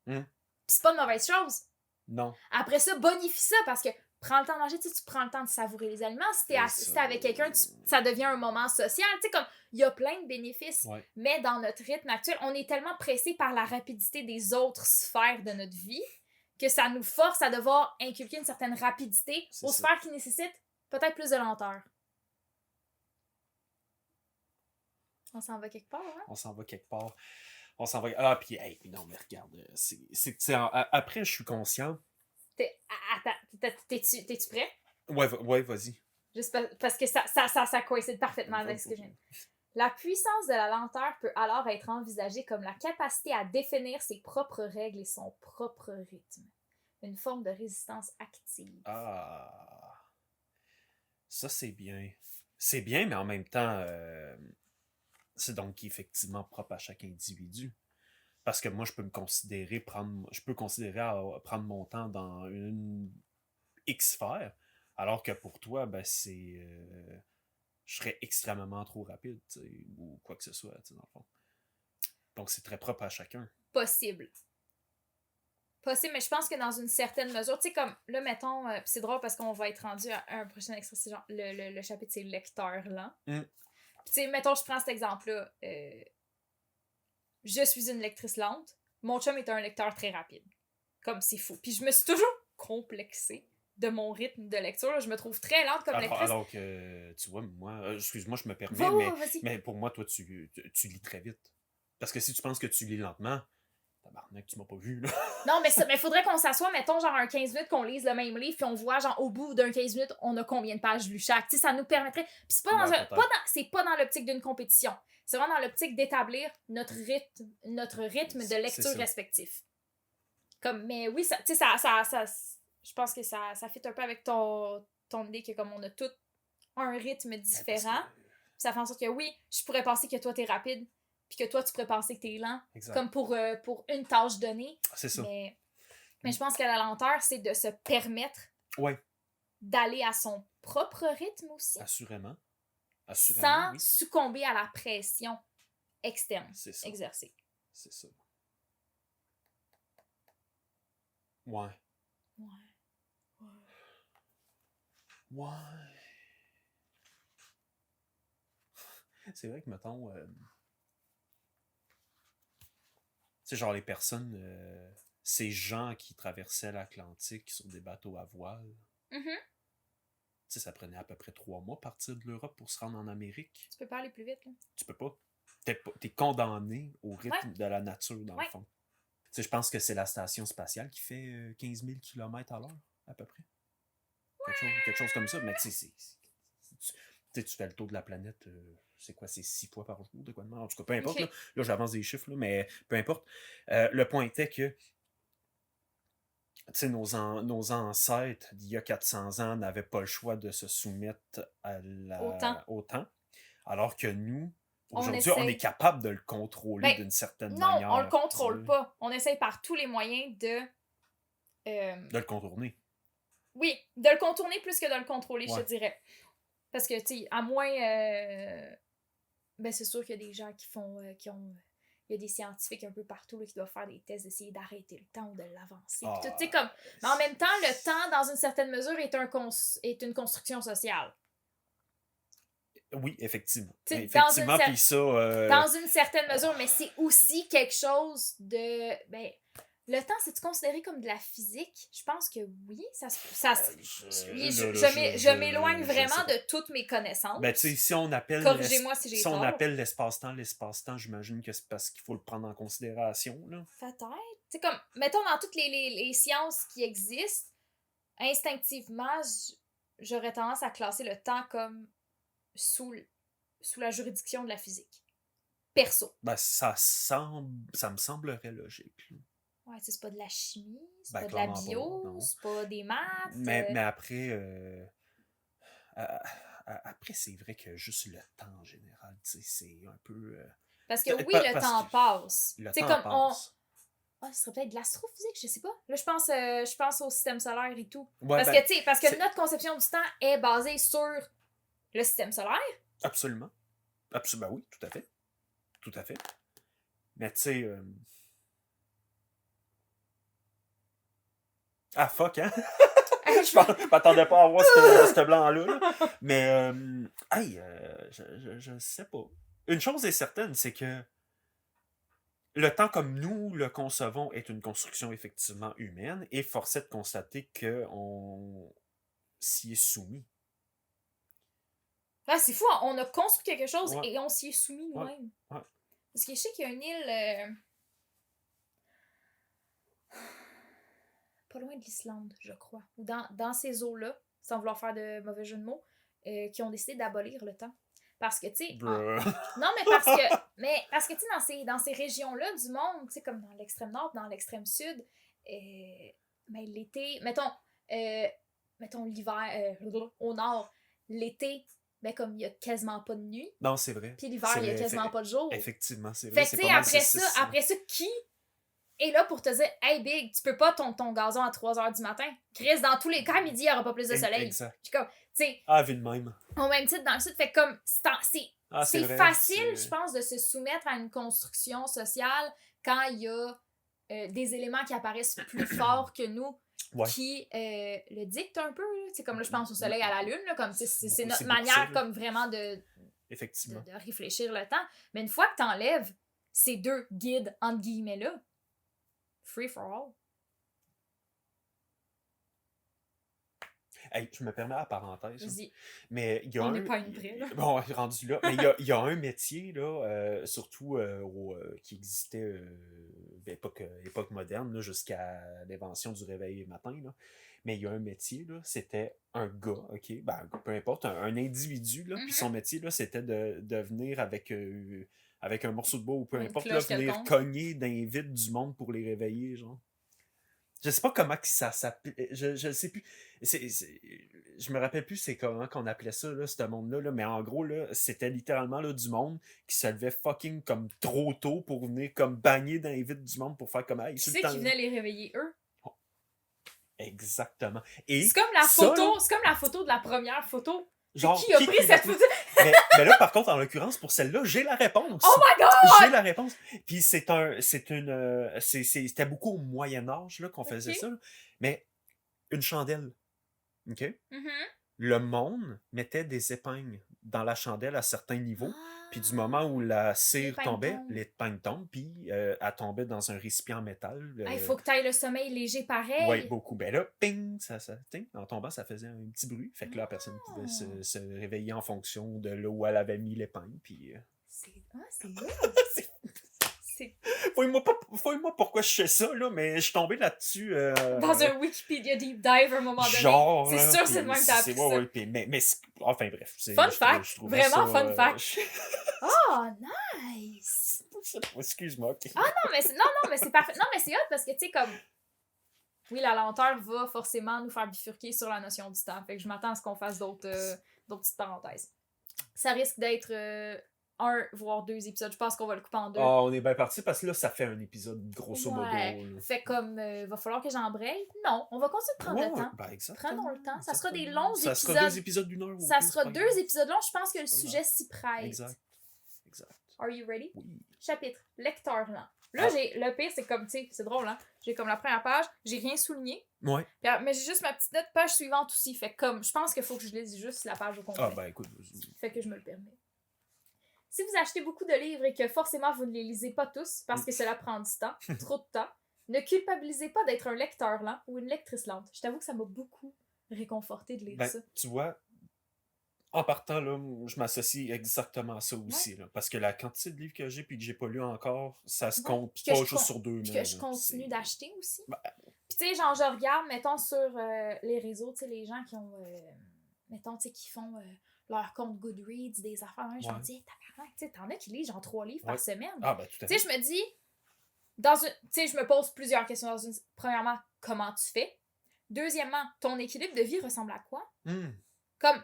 Pis c'est pas une mauvaise chose. Non. Après ça, bonifie ça parce que prends le temps de manger, tu prends le temps de savourer les aliments. Si t'es avec quelqu'un, ça devient un moment social. Tu sais, comme, il y a plein de bénéfices. Ouais. Mais dans notre rythme actuel, on est tellement pressé par la rapidité des autres sphères de notre vie que ça nous force à devoir inculquer une certaine rapidité aux sphères qui nécessitent peut-être plus de lenteur. On s'en va quelque part, hein? On s'en va quelque part. On s'en va... Ah, puis, hey, non, mais regarde, après, je suis conscient. Attends, t'es-tu prêt? Ouais, vas-y. Juste parce que ça coïncide parfaitement avec ce que j'ai dit. La puissance de la lenteur peut alors être envisagée comme la capacité à définir ses propres règles et son propre rythme. Une forme de résistance active. Ah. Ça, c'est bien. C'est bien, mais en même temps... c'est donc effectivement propre à chaque individu. Parce que moi, je peux considérer prendre mon temps dans une X sphère, alors que pour toi, ben je serais extrêmement trop rapide, ou quoi que ce soit, dans le fond. Donc, c'est très propre à chacun. Possible, mais je pense que dans une certaine mesure, tu sais, comme, là, mettons, c'est drôle parce qu'on va être rendu à un prochain extrait, c'est genre, le chapitre, c'est lecteur lent. Puis, tu sais, mettons, je prends cet exemple-là. Je suis une lectrice lente. Mon chum est un lecteur très rapide. Comme c'est fou. Puis je me suis toujours complexée de mon rythme de lecture. Là. Je me trouve très lente comme lectrice. Alors que, tu vois, moi, excuse-moi, je me permets, mais pour moi, toi, tu lis très vite. Parce que si tu penses que tu lis lentement, tabarnak, tu m'as pas vu, là. Non, mais il faudrait qu'on s'assoie, mettons, genre un 15 minutes, qu'on lise le même livre, puis on voit, genre, au bout d'un 15 minutes, on a combien de pages lues chaque. Tu sais, ça nous permettrait... Puis c'est pas dans l'optique d'une compétition. C'est vraiment dans l'optique d'établir notre rythme de lecture respectif. Comme, mais oui, ça, tu sais, ça je pense que ça fit un peu avec ton idée que comme on a tous un rythme différent. Ça fait en sorte que oui, je pourrais penser que toi, t'es rapide, puis que toi, tu pourrais penser que t'es lent, comme pour une tâche donnée. C'est ça. Mais je pense que la lenteur, c'est de se permettre d'aller à son propre rythme aussi. Assurément. Sans succomber à la pression externe exercée. C'est ça. Ouais. C'est vrai que, mettons, c'est genre les personnes, ces gens qui traversaient l'Atlantique sur des bateaux à voile. Tu sais, ça prenait à peu près 3 mois partir de l'Europe pour se rendre en Amérique. Tu peux pas aller plus vite, là. Tu peux pas. T'es condamné au rythme de la nature, dans le fond. Tu sais, je pense que c'est la station spatiale qui fait 15 000 km/h, à peu près. Quelque chose comme ça. Mais tu sais, tu fais le tour de la planète, c'est quoi, c'est 6 fois par jour, de quoi de mal. En tout cas, peu importe. Là j'avance des chiffres, là, mais peu importe. Le point était que nos ancêtres, d'il y a 400 ans, n'avaient pas le choix de se soumettre au temps. Alors que nous, aujourd'hui, on est capable de le contrôler d'une certaine manière. Non, on le contrôle pas. On essaye par tous les moyens de le contourner. Oui, de le contourner plus que de le contrôler, je te dirais. Parce que, tu sais, à moins... c'est sûr qu'il y a des gens qui il y a des scientifiques un peu partout là, qui doivent faire des tests, d'essayer d'arrêter le temps ou de l'avancer. Ah, Puis tout, tu sais, comme... Mais en même temps, le temps, dans une certaine mesure, est une construction sociale. Oui, effectivement. T'sais, Effectivement, puis ça... dans une certaine mesure, mais c'est aussi quelque chose de... Ben, le temps, c'est-tu considéré comme de la physique? Je pense que oui. Je m'éloigne vraiment de toutes mes connaissances. Ben, tu sais, si on appelle... Corrigez-moi si j'ai tort. Si on appelle l'espace-temps, j'imagine que c'est parce qu'il faut le prendre en considération, là. Peut-être. Tu sais, comme, mettons, dans toutes les sciences qui existent, instinctivement, j'aurais tendance à classer le temps comme sous la juridiction de la physique. Perso. Ben, ça me semblerait logique, là. Ouais, c'est pas de la chimie, c'est Ben, pas de la clairement bio, pas, non. c'est pas des maths. Mais après, après, c'est vrai que juste le temps en général, tu sais, c'est un peu... Parce que oui, le temps passe. Le t'sais, temps comme passe. Ah, ce serait peut-être de l'astrophysique, je sais pas. Là, je pense au système solaire et tout. Ouais, parce ben, que, tu sais, parce que notre conception du temps est basée sur le système solaire. Absolument. Ben oui, tout à fait. Tout à fait. Mais tu sais... Ah, fuck, hein? Je m'attendais pas à voir ce blanc-là. Là. Mais, hey, je sais pas. Une chose est certaine, c'est que le temps comme nous le concevons est une construction effectivement humaine et force est de constater qu'on s'y est soumis. Ah, c'est fou, on a construit quelque chose Ouais. et on s'y est soumis nous-mêmes. Ouais. Parce que je sais qu'il y a une île pas loin de l'Islande, je crois, ou dans ces eaux-là, sans vouloir faire de mauvais jeu de mots, qui ont décidé d'abolir le temps. Parce que, tu sais... Non, mais parce que, tu sais, dans ces régions-là du monde, tu sais, comme dans l'extrême nord, dans l'extrême sud, mais l'été... Mettons l'hiver... au nord, l'été, ben comme il y a quasiment pas de nuit. Non, c'est vrai. Puis l'hiver, il y a quasiment pas de jour. Effectivement, c'est vrai. Fait que, tu sais, après ça, qui est là pour te dire « Hey, Big, tu peux pas ton gazon à 3h du matin. Chris, dans tous les cas, à midi, il n'y aura pas plus de soleil. » Exact. Puis comme, tu sais... Ah, vu de même. Au même titre, dans le sud, fait comme... C'est vrai, facile, je pense, de se soumettre à une construction sociale quand il y a des éléments qui apparaissent plus forts que nous, qui le dictent un peu. C'est comme là, je pense au soleil, à la lune, là, comme c'est notre manière comme vraiment Effectivement. de réfléchir le temps. Mais une fois que tu enlèves ces deux guides, entre guillemets-là, free for all. Hey, je me permets la parenthèse. Vas-y. Mais il y a On n'est pas une près, là. Bon, rendu là. Mais il y a un métier, là, surtout qui existait époque moderne, là, jusqu'à l'invention du réveil matin. Là. Mais il y a un métier, là, c'était un gars, OK? Ben, peu importe, un individu, là. Puis son métier, là, c'était de venir avec un morceau de bois ou peu importe, là, venir cogner dans les vides du monde pour les réveiller, genre. Je sais pas comment ça s'appelait. Je sais plus. Je me rappelle plus c'est comment qu'on appelait ça, là, ce monde-là. Là, mais en gros, là, c'était littéralement là, du monde qui se levait fucking comme trop tôt pour venir comme bagner dans les vides du monde pour faire comme Qui c'est qui venait les réveiller, eux? Oh. Exactement. Et c'est comme la photo, c'est comme la photo de la première photo. Genre, qui a pris cette photo? mais là, par contre, en l'occurrence, pour celle-là, j'ai la réponse. Oh my God! J'ai la réponse. Puis c'était beaucoup au Moyen-Âge là, qu'on faisait ça. Là. Mais une chandelle. OK? Mm-hmm. Le monde mettait des épingles dans la chandelle à certains niveaux. Puis du moment où la cire tombait, l'épingle tombe, puis elle tombait dans un récipient en métal. Il faut que tu ailles le sommeil léger pareil. Oui, beaucoup. Ben là, ping, en tombant, ça faisait un petit bruit. Fait que là, la personne pouvait se réveiller en fonction de là où elle avait mis l'épingle. Puis, c'est good. Fouille-moi pourquoi je fais ça, là, mais je suis tombé là-dessus. Dans un Wikipédia deep dive à un moment donné. Genre. C'est sûr, c'est de même que t'as appris ça. Ouais, mais enfin bref. Fun fact. Vraiment fun fact. Oh, nice. Excuse-moi. Okay. Ah non, mais c'est parfait. Non, mais c'est hot parce que, tu sais, comme... Oui, la lenteur va forcément nous faire bifurquer sur la notion du temps. Fait que je m'attends à ce qu'on fasse d'autres petites parenthèses. Ça risque d'être... 1 voire 2 épisodes. Je pense qu'on va le couper en 2. On est bien parti parce que là, ça fait un épisode grosso modo. Là. Fait comme, va falloir que j'embraye. Non, on va continuer de prendre le temps. Ben Prenons le temps. Ça sera des longs épisodes. Ça sera 2 épisodes d'1 heure. Ça sera 2 épisodes longs. Je pense que le sujet s'y prête. Exact. Are you ready? Oui. Chapitre, lecteur lent. Là, le pire, c'est comme, tu sais, c'est drôle, hein? J'ai comme la première page, j'ai rien souligné. Ouais. Puis, mais j'ai juste ma petite note, page suivante aussi. Fait que comme, je pense qu'il faut que je lise juste la page au complet. Ah, ben écoute. Fait que je me le permets. Si vous achetez beaucoup de livres et que forcément vous ne les lisez pas tous parce que cela prend du temps, trop de temps, ne culpabilisez pas d'être un lecteur lent ou une lectrice lente. Je t'avoue que ça m'a beaucoup réconforté de lire ça. Tu vois, en partant, là, je m'associe exactement à ça aussi. Là, parce que la quantité de livres que j'ai puis que j'ai pas lu encore, ça se compte pas juste sur 2 mains. Puis que je continue d'acheter aussi. Puis tu sais, genre, je regarde, mettons, sur les réseaux, tu sais, les gens qui ont, mettons, tu sais, qui font leur compte Goodreads, des affaires, je me dis, tabarnak, tu sais, t'en as qui lisent genre 3 livres par semaine. Ah, ben tout à fait. Tu sais, je me dis, tu sais, je me pose plusieurs questions dans une. Premièrement, comment tu fais? Deuxièmement, ton équilibre de vie ressemble à quoi? Comme,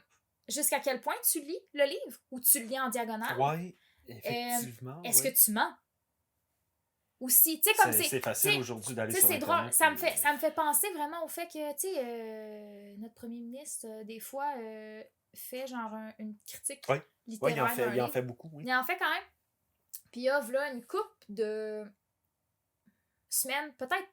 jusqu'à quel point tu lis le livre ou tu le lis en diagonale? Oui, effectivement. Est-ce que tu mens? Aussi, tu sais, comme c'est facile aujourd'hui d'aller sur Internet. C'est drôle, ça me fait penser vraiment au fait que, tu sais, notre premier ministre, des fois, fait genre une critique littéraire. Oui, il en fait beaucoup, oui. Il en fait quand même. Puis il y a là une couple de semaines, peut-être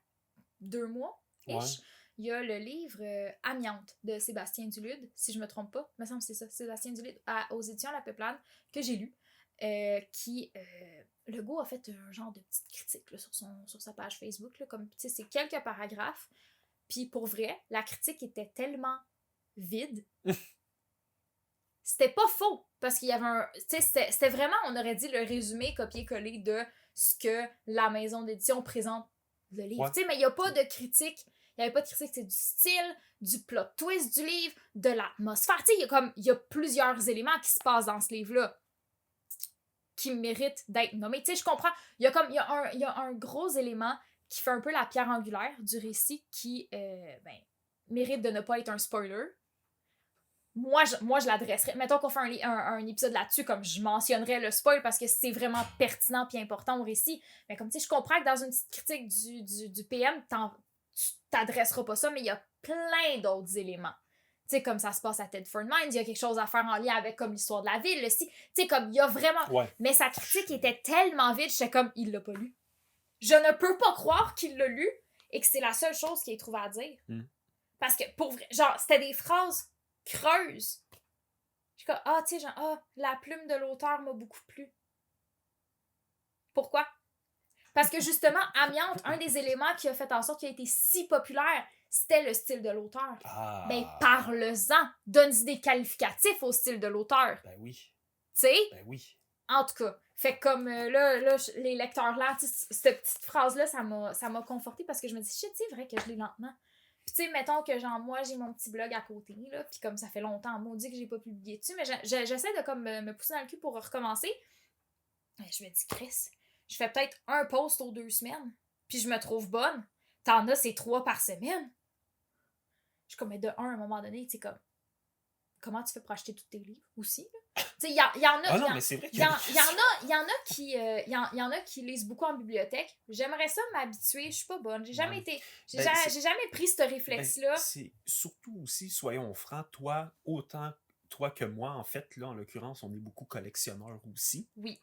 2 mois-ish. Il y a le livre Amiante de Sébastien Dulude, si je me trompe pas. Il me semble que c'est ça, Sébastien Dulude, aux éditions La Peuplade, que j'ai lu. Le gars a fait un genre de petite critique là, sur sa page Facebook. Là, comme, c'est quelques paragraphes. Puis pour vrai, la critique était tellement vide. C'était pas faux. Parce qu'il y avait un. C'était vraiment, on aurait dit, le résumé copier-coller de ce que la maison d'édition présente le livre. Mais il n'y a pas de critique. Il n'y avait pas de critique, c'est du style, du plot twist du livre, de l'atmosphère. Il y a plusieurs éléments qui se passent dans ce livre-là qui méritent d'être nommés. Je comprends. Il y a un gros élément qui fait un peu la pierre angulaire du récit qui mérite de ne pas être un spoiler. Moi, je l'adresserais. Mettons qu'on fait un épisode là-dessus, comme je mentionnerais le spoil parce que c'est vraiment pertinent et important au récit. Mais comme je comprends que dans une petite critique du PM, tu t'adresseras pas ça, mais il y a plein d'autres éléments. Tu sais, comme ça se passe à Thetford Mines, il y a quelque chose à faire en lien avec comme l'histoire de la ville, tu sais, comme il y a vraiment... Mais sa critique était tellement vide, j'étais comme, il l'a pas lu. Je ne peux pas croire qu'il l'a lu et que c'est la seule chose qu'il ait trouvé à dire. Parce que, pour vrai, genre, c'était des phrases creuses. Je suis comme, tu sais, genre, la plume de l'auteur m'a beaucoup plu. Pourquoi? Parce que justement, Amiante, un des éléments qui a fait en sorte qu'il a été si populaire, c'était le style de l'auteur. Ben, parle-en. Donne-y des qualificatifs au style de l'auteur. Ben oui. Tu sais? Ben oui. En tout cas, fait que comme là, les lecteurs là, cette petite phrase-là, ça m'a confortée parce que je me dis, shit, c'est vrai que je lis lentement. Puis tu sais, mettons que genre, moi, j'ai mon petit blog à côté, là, puis comme ça fait longtemps, maudit que j'ai pas publié dessus, mais j'essaie de comme me pousser dans le cul pour recommencer. Et je me dis, Chris, je fais peut-être un post aux 2 semaines, puis je me trouve bonne. T'en as, c'est 3 par semaine. Je suis comme, mais de un, à un moment donné, tu sais, comme, comment tu fais pour acheter tous tes livres aussi, là? Tu sais, il y en a... non, mais c'est vrai il y en a qui lisent beaucoup en bibliothèque. J'aimerais ça m'habituer. Je suis pas bonne. J'ai jamais pris ce réflexe-là. C'est surtout aussi, soyons francs, autant toi que moi, en fait, là, en l'occurrence, on est beaucoup collectionneurs aussi. Oui.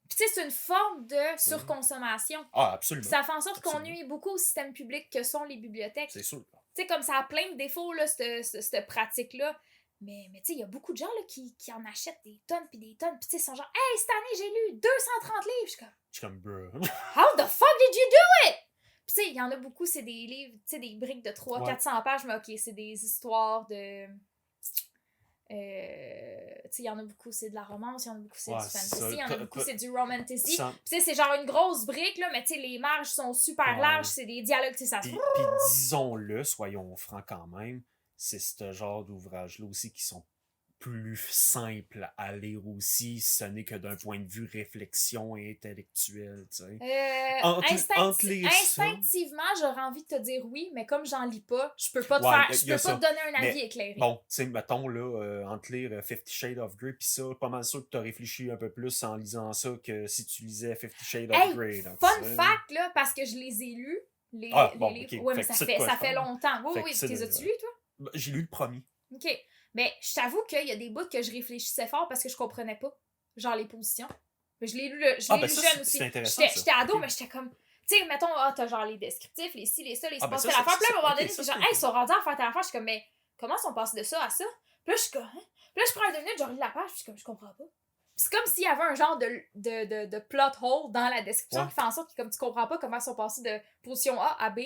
Puis tu sais, c'est une forme de surconsommation. Ah, absolument. Ça fait en sorte qu'on nuit beaucoup au système public que sont les bibliothèques. C'est sûr. Tu sais, comme ça a plein de défauts, là, cette pratique-là. Mais tu sais, il y a beaucoup de gens là, qui en achètent des tonnes puis des tonnes. Puis tu sais, ils sont genre, hey, cette année, j'ai lu 230 livres. Je suis comme, bruh. How the fuck did you do it? Puis tu sais, il y en a beaucoup, c'est des livres, tu sais, des briques de 300-400 pages, mais ok, c'est des histoires de. Tu sais, il y en a beaucoup, c'est de la romance, il y en a beaucoup, c'est du fantasy, il y en a beaucoup, c'est du romantasy. Puis tu sais, c'est genre une grosse brique, là, mais tu sais, les marges sont super larges, c'est des dialogues, tu sais, ça se. Puis disons-le, soyons francs quand même. C'est ce genre d'ouvrages-là aussi qui sont plus simples à lire aussi, ce n'est que d'un point de vue réflexion intellectuelle, tu sais. Instinctivement, j'aurais envie de te dire oui, mais comme j'en lis pas, je peux pas te donner un avis éclairé. Bon, tu sais, mettons, là, entre lire 50 Shades of Grey pis ça, pas mal sûr que t'as réfléchi un peu plus en lisant ça que si tu lisais 50 Shades of Grey. Là, fun fact, là, parce que je les ai lus, les livres. Okay. Ouais, mais ça fait longtemps. Oui, tu les as-tu lus, toi? J'ai lu le premier. OK. Mais je t'avoue qu'il y a des bouts que je réfléchissais fort parce que je comprenais pas. Genre les positions. Mais je l'ai lu, Ben jeune ça, aussi. c'est intéressant, J'étais ça. ado, Ok. mais j'étais comme... Tu sais, mettons, t'as genre les descriptifs, les ci, les ça, les Ben passes ça, telle affaire. Puis là, à un moment ok, donné, ça, c'est genre, c'est hey, ils ok. sont rendus à faire telle affaire. Je suis comme, mais comment ils sont passés de ça à ça? Puis là, je suis comme, hein? Puis là, je prends 2 minutes, je relis la page, puis je suis comme, je comprends pas. Puis c'est comme s'il y avait un genre de plot hole dans la description qui fait en sorte que comme tu comprends pas comment ils sont passés de position A à B,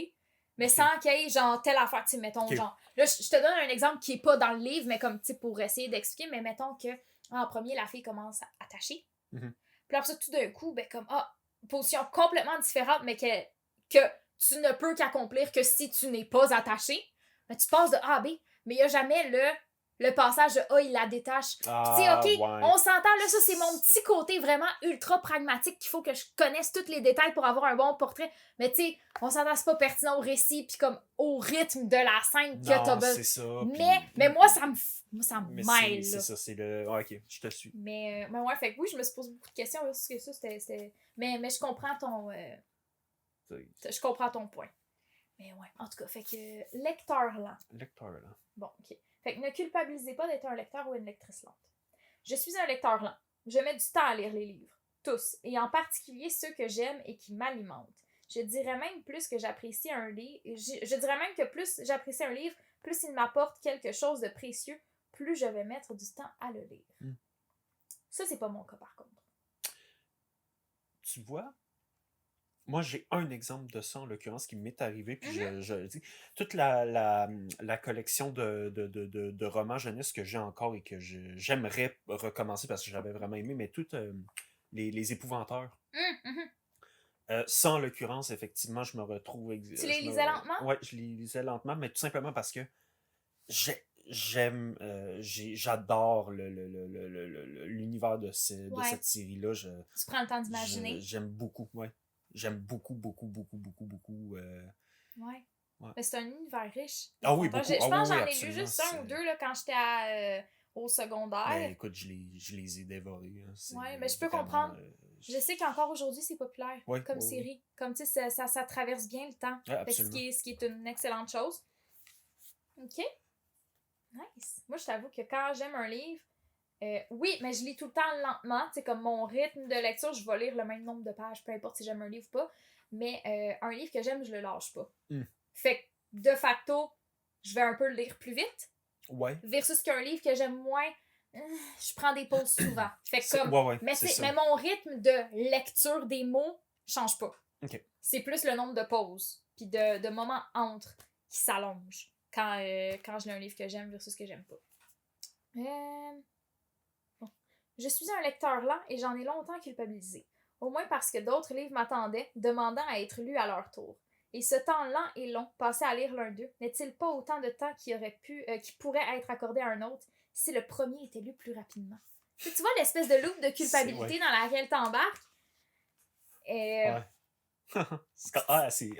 mais sans qu'il y ait genre telle affaire. Tu sais, mettons, genre, là, je te donne un exemple qui est pas dans le livre, mais comme, tu sais, pour essayer d'expliquer, mais mettons que, en premier, la fille commence à attacher. Puis après ça, tout d'un coup, ben comme, position complètement différente, mais que tu ne peux qu'accomplir que si tu n'es pas attaché, ben tu passes de A à B, mais il n'y a jamais le passage de A, il la détache. Puis tu sais, ok, on s'entend, là, ça c'est mon petit côté vraiment ultra pragmatique qu'il faut que je connaisse tous les détails pour avoir un bon portrait, mais tu sais, on s'entend, c'est pas pertinent au récit, puis comme au rythme de la scène que t'as besoin. C'est ça. Mais moi, ça me mêle. C'est ça, c'est le... ok, je te suis. Mais ouais, fait que oui, je me suis posé beaucoup de questions, parce que ça, c'était... Mais je comprends ton... Je comprends ton point. Mais ouais, en tout cas, fait que lecteur lent. Lecteur lent. Bon, ok. Fait que ne culpabilisez pas d'être un lecteur ou une lectrice lente. Je suis un lecteur lent. Je mets du temps à lire les livres. Tous. Et en particulier ceux que j'aime et qui m'alimentent. Je dirais même plus que j'apprécie un livre... Je dirais même que plus j'apprécie un livre, plus il m'apporte quelque chose de précieux, plus je vais mettre du temps à le lire. Ça, c'est pas mon cas, par contre. Tu vois? Moi, j'ai un exemple de ça, en l'occurrence, qui m'est arrivé, puis je le dis. Toute la collection de romans jeunesse que j'ai encore et que j'aimerais recommencer parce que j'avais vraiment aimé, mais toutes les épouvanteurs. Ça, en l'occurrence, effectivement, je me retrouve... Tu les lisais lentement? Ouais, je les lisais lentement, mais tout simplement parce que j'adore l'univers de cette série-là. Tu prends le temps d'imaginer. J'aime beaucoup, ouais. J'aime beaucoup. Ouais. Mais c'est un univers riche. Ah oui, beaucoup. Je pense que j'en ai absolument, lu juste un ou deux là, quand j'étais au secondaire. Ben, écoute, je les ai dévorés. Hein. Ouais, mais je peux comprendre. Je sais qu'encore aujourd'hui, c'est populaire comme série. Comme tu sais, ça traverse bien le temps. Ce qui est une excellente chose. OK. Nice. Moi, je t'avoue que quand j'aime un livre, oui, mais je lis tout le temps lentement. Tu sais, comme mon rythme de lecture, je vais lire le même nombre de pages, peu importe si j'aime un livre ou pas. Mais un livre que j'aime, je le lâche pas. Fait que, de facto, je vais un peu le lire plus vite. Ouais. Versus qu'un livre que j'aime moins, je prends des pauses souvent. Fait que comme, mais mon rythme de lecture des mots change pas. Okay. C'est plus le nombre de pauses puis de moments entre qui s'allongent quand je lis un livre que j'aime versus que j'aime pas. Je suis un lecteur lent et j'en ai longtemps culpabilisé. Au moins parce que d'autres livres m'attendaient, demandant à être lus à leur tour. Et ce temps lent et long, passé à lire l'un d'eux, n'est-il pas autant de temps qui pourrait être accordé à un autre si le premier était lu plus rapidement? Tu vois l'espèce de loupe de culpabilité dans laquelle t'embarques? C'est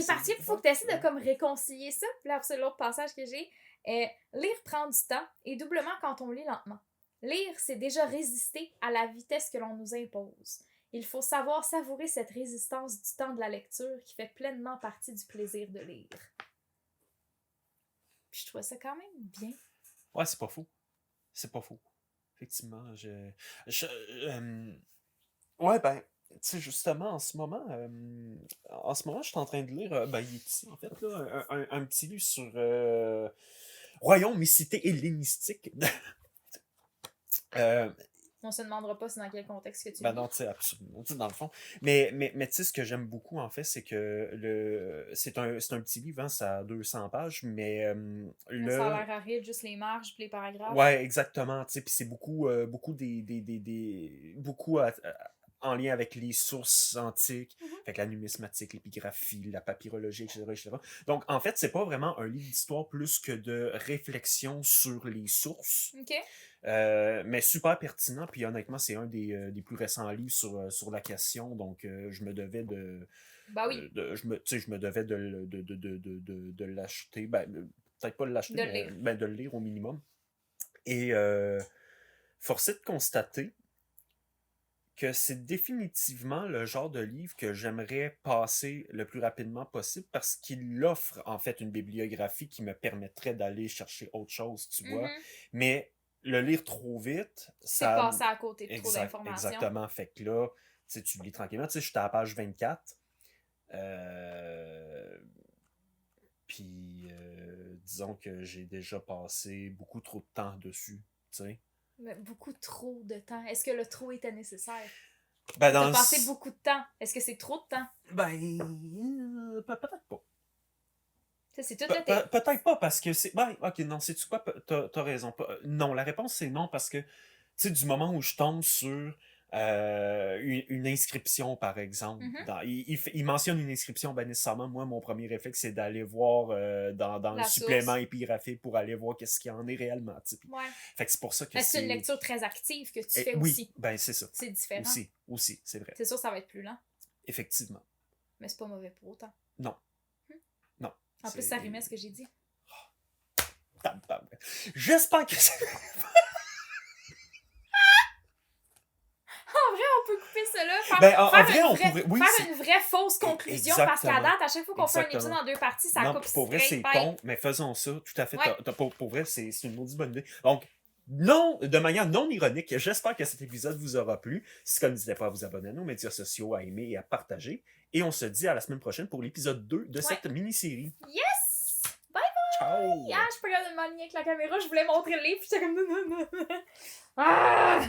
parti, il faut que tu essaies de comme réconcilier ça. Puis là, c'est l'autre passage que j'ai. Lire prend du temps, et doublement quand on lit lentement. Lire, c'est déjà résister à la vitesse que l'on nous impose. Il faut savoir savourer cette résistance du temps de la lecture qui fait pleinement partie du plaisir de lire. Puis je trouve ça quand même bien. Ouais, c'est pas faux. C'est pas faux. Effectivement, ouais, ben, tu sais, justement, en ce moment, je suis en train de lire, il est ici, en fait, là, un petit livre sur Royaume et cité hellénistique. On se demandera pas c'est dans quel contexte que tu lis. Non, tu sais, absolument, dans le fond. Mais tu sais, ce que j'aime beaucoup, en fait, c'est que c'est un petit livre, hein, ça a 200 pages, mais ça a l'air aride, juste les marges puis les paragraphes. Ouais, exactement, tu sais, puis c'est beaucoup en lien avec les sources antiques, avec la numismatique, l'épigraphie, la papyrologie, etc. Donc, en fait, c'est pas vraiment un livre d'histoire plus que de réflexion sur les sources. OK. Mais super pertinent, puis honnêtement, c'est un des plus récents livres sur la question, donc je me devais de... Bah oui. je me devais de l'acheter, peut-être pas de l'acheter, mais de le lire au minimum. Et force est de constater que c'est définitivement le genre de livre que j'aimerais passer le plus rapidement possible parce qu'il offre en fait une bibliographie qui me permettrait d'aller chercher autre chose, tu vois. Mais le lire trop vite, C'est ça... passé à côté de trop Exact, d'informations. exactement. Fait que là, tu sais, tu le lis tranquillement. Tu sais, j'étais à la page 24. Puis, disons que j'ai déjà passé beaucoup trop de temps dessus, tu sais. Mais beaucoup trop de temps. Est-ce que le trop était nécessaire? Ben, T'as dans passé beaucoup de temps. Est-ce que c'est trop de temps? Ben, peut-être pas. Ça, c'est tout l'été. Peut-être pas, parce que c'est... Ben, ok, non, sais-tu quoi? T'as raison. Non, la réponse, c'est non, parce que, tu sais, du moment où je tombe sur une inscription, par exemple, il mentionne une inscription, ben nécessairement, moi, mon premier réflexe, c'est d'aller voir dans le La supplément source. épigraphique pour aller voir qu'est-ce qu'il y en est réellement, tu sais. Puis, Ouais. fait que c'est pour ça que Mais c'est une lecture très active que tu fais oui, aussi. ben c'est ça. C'est différent. Aussi, c'est vrai. C'est sûr, ça va être plus lent. Effectivement. Mais c'est pas mauvais pour autant. Non. Non. En plus, ça rimait ce que j'ai dit. J'espère que c'est... En vrai, on peut couper cela. Ben, en vrai, on pourrait... Oui, faire une vraie fausse conclusion, parce qu'à date, à chaque fois qu'on fait un épisode en 2 parties, ça non, coupe pour vrai, c'est straight con, mais faisons ça, tout à fait. Ouais. Pour vrai, c'est une maudite bonne idée. Donc, non, de manière non ironique, j'espère que cet épisode vous aura plu. Si comme n'hésitez pas à vous abonner à nos médias sociaux, à aimer et à partager. Et on se dit à la semaine prochaine pour l'épisode 2 de cette mini-série. Yes! Bye Ciao! bye! Ah, je peux regarder de m'aligner avec la caméra, je voulais montrer le livre, puis j'étais comme... Ah!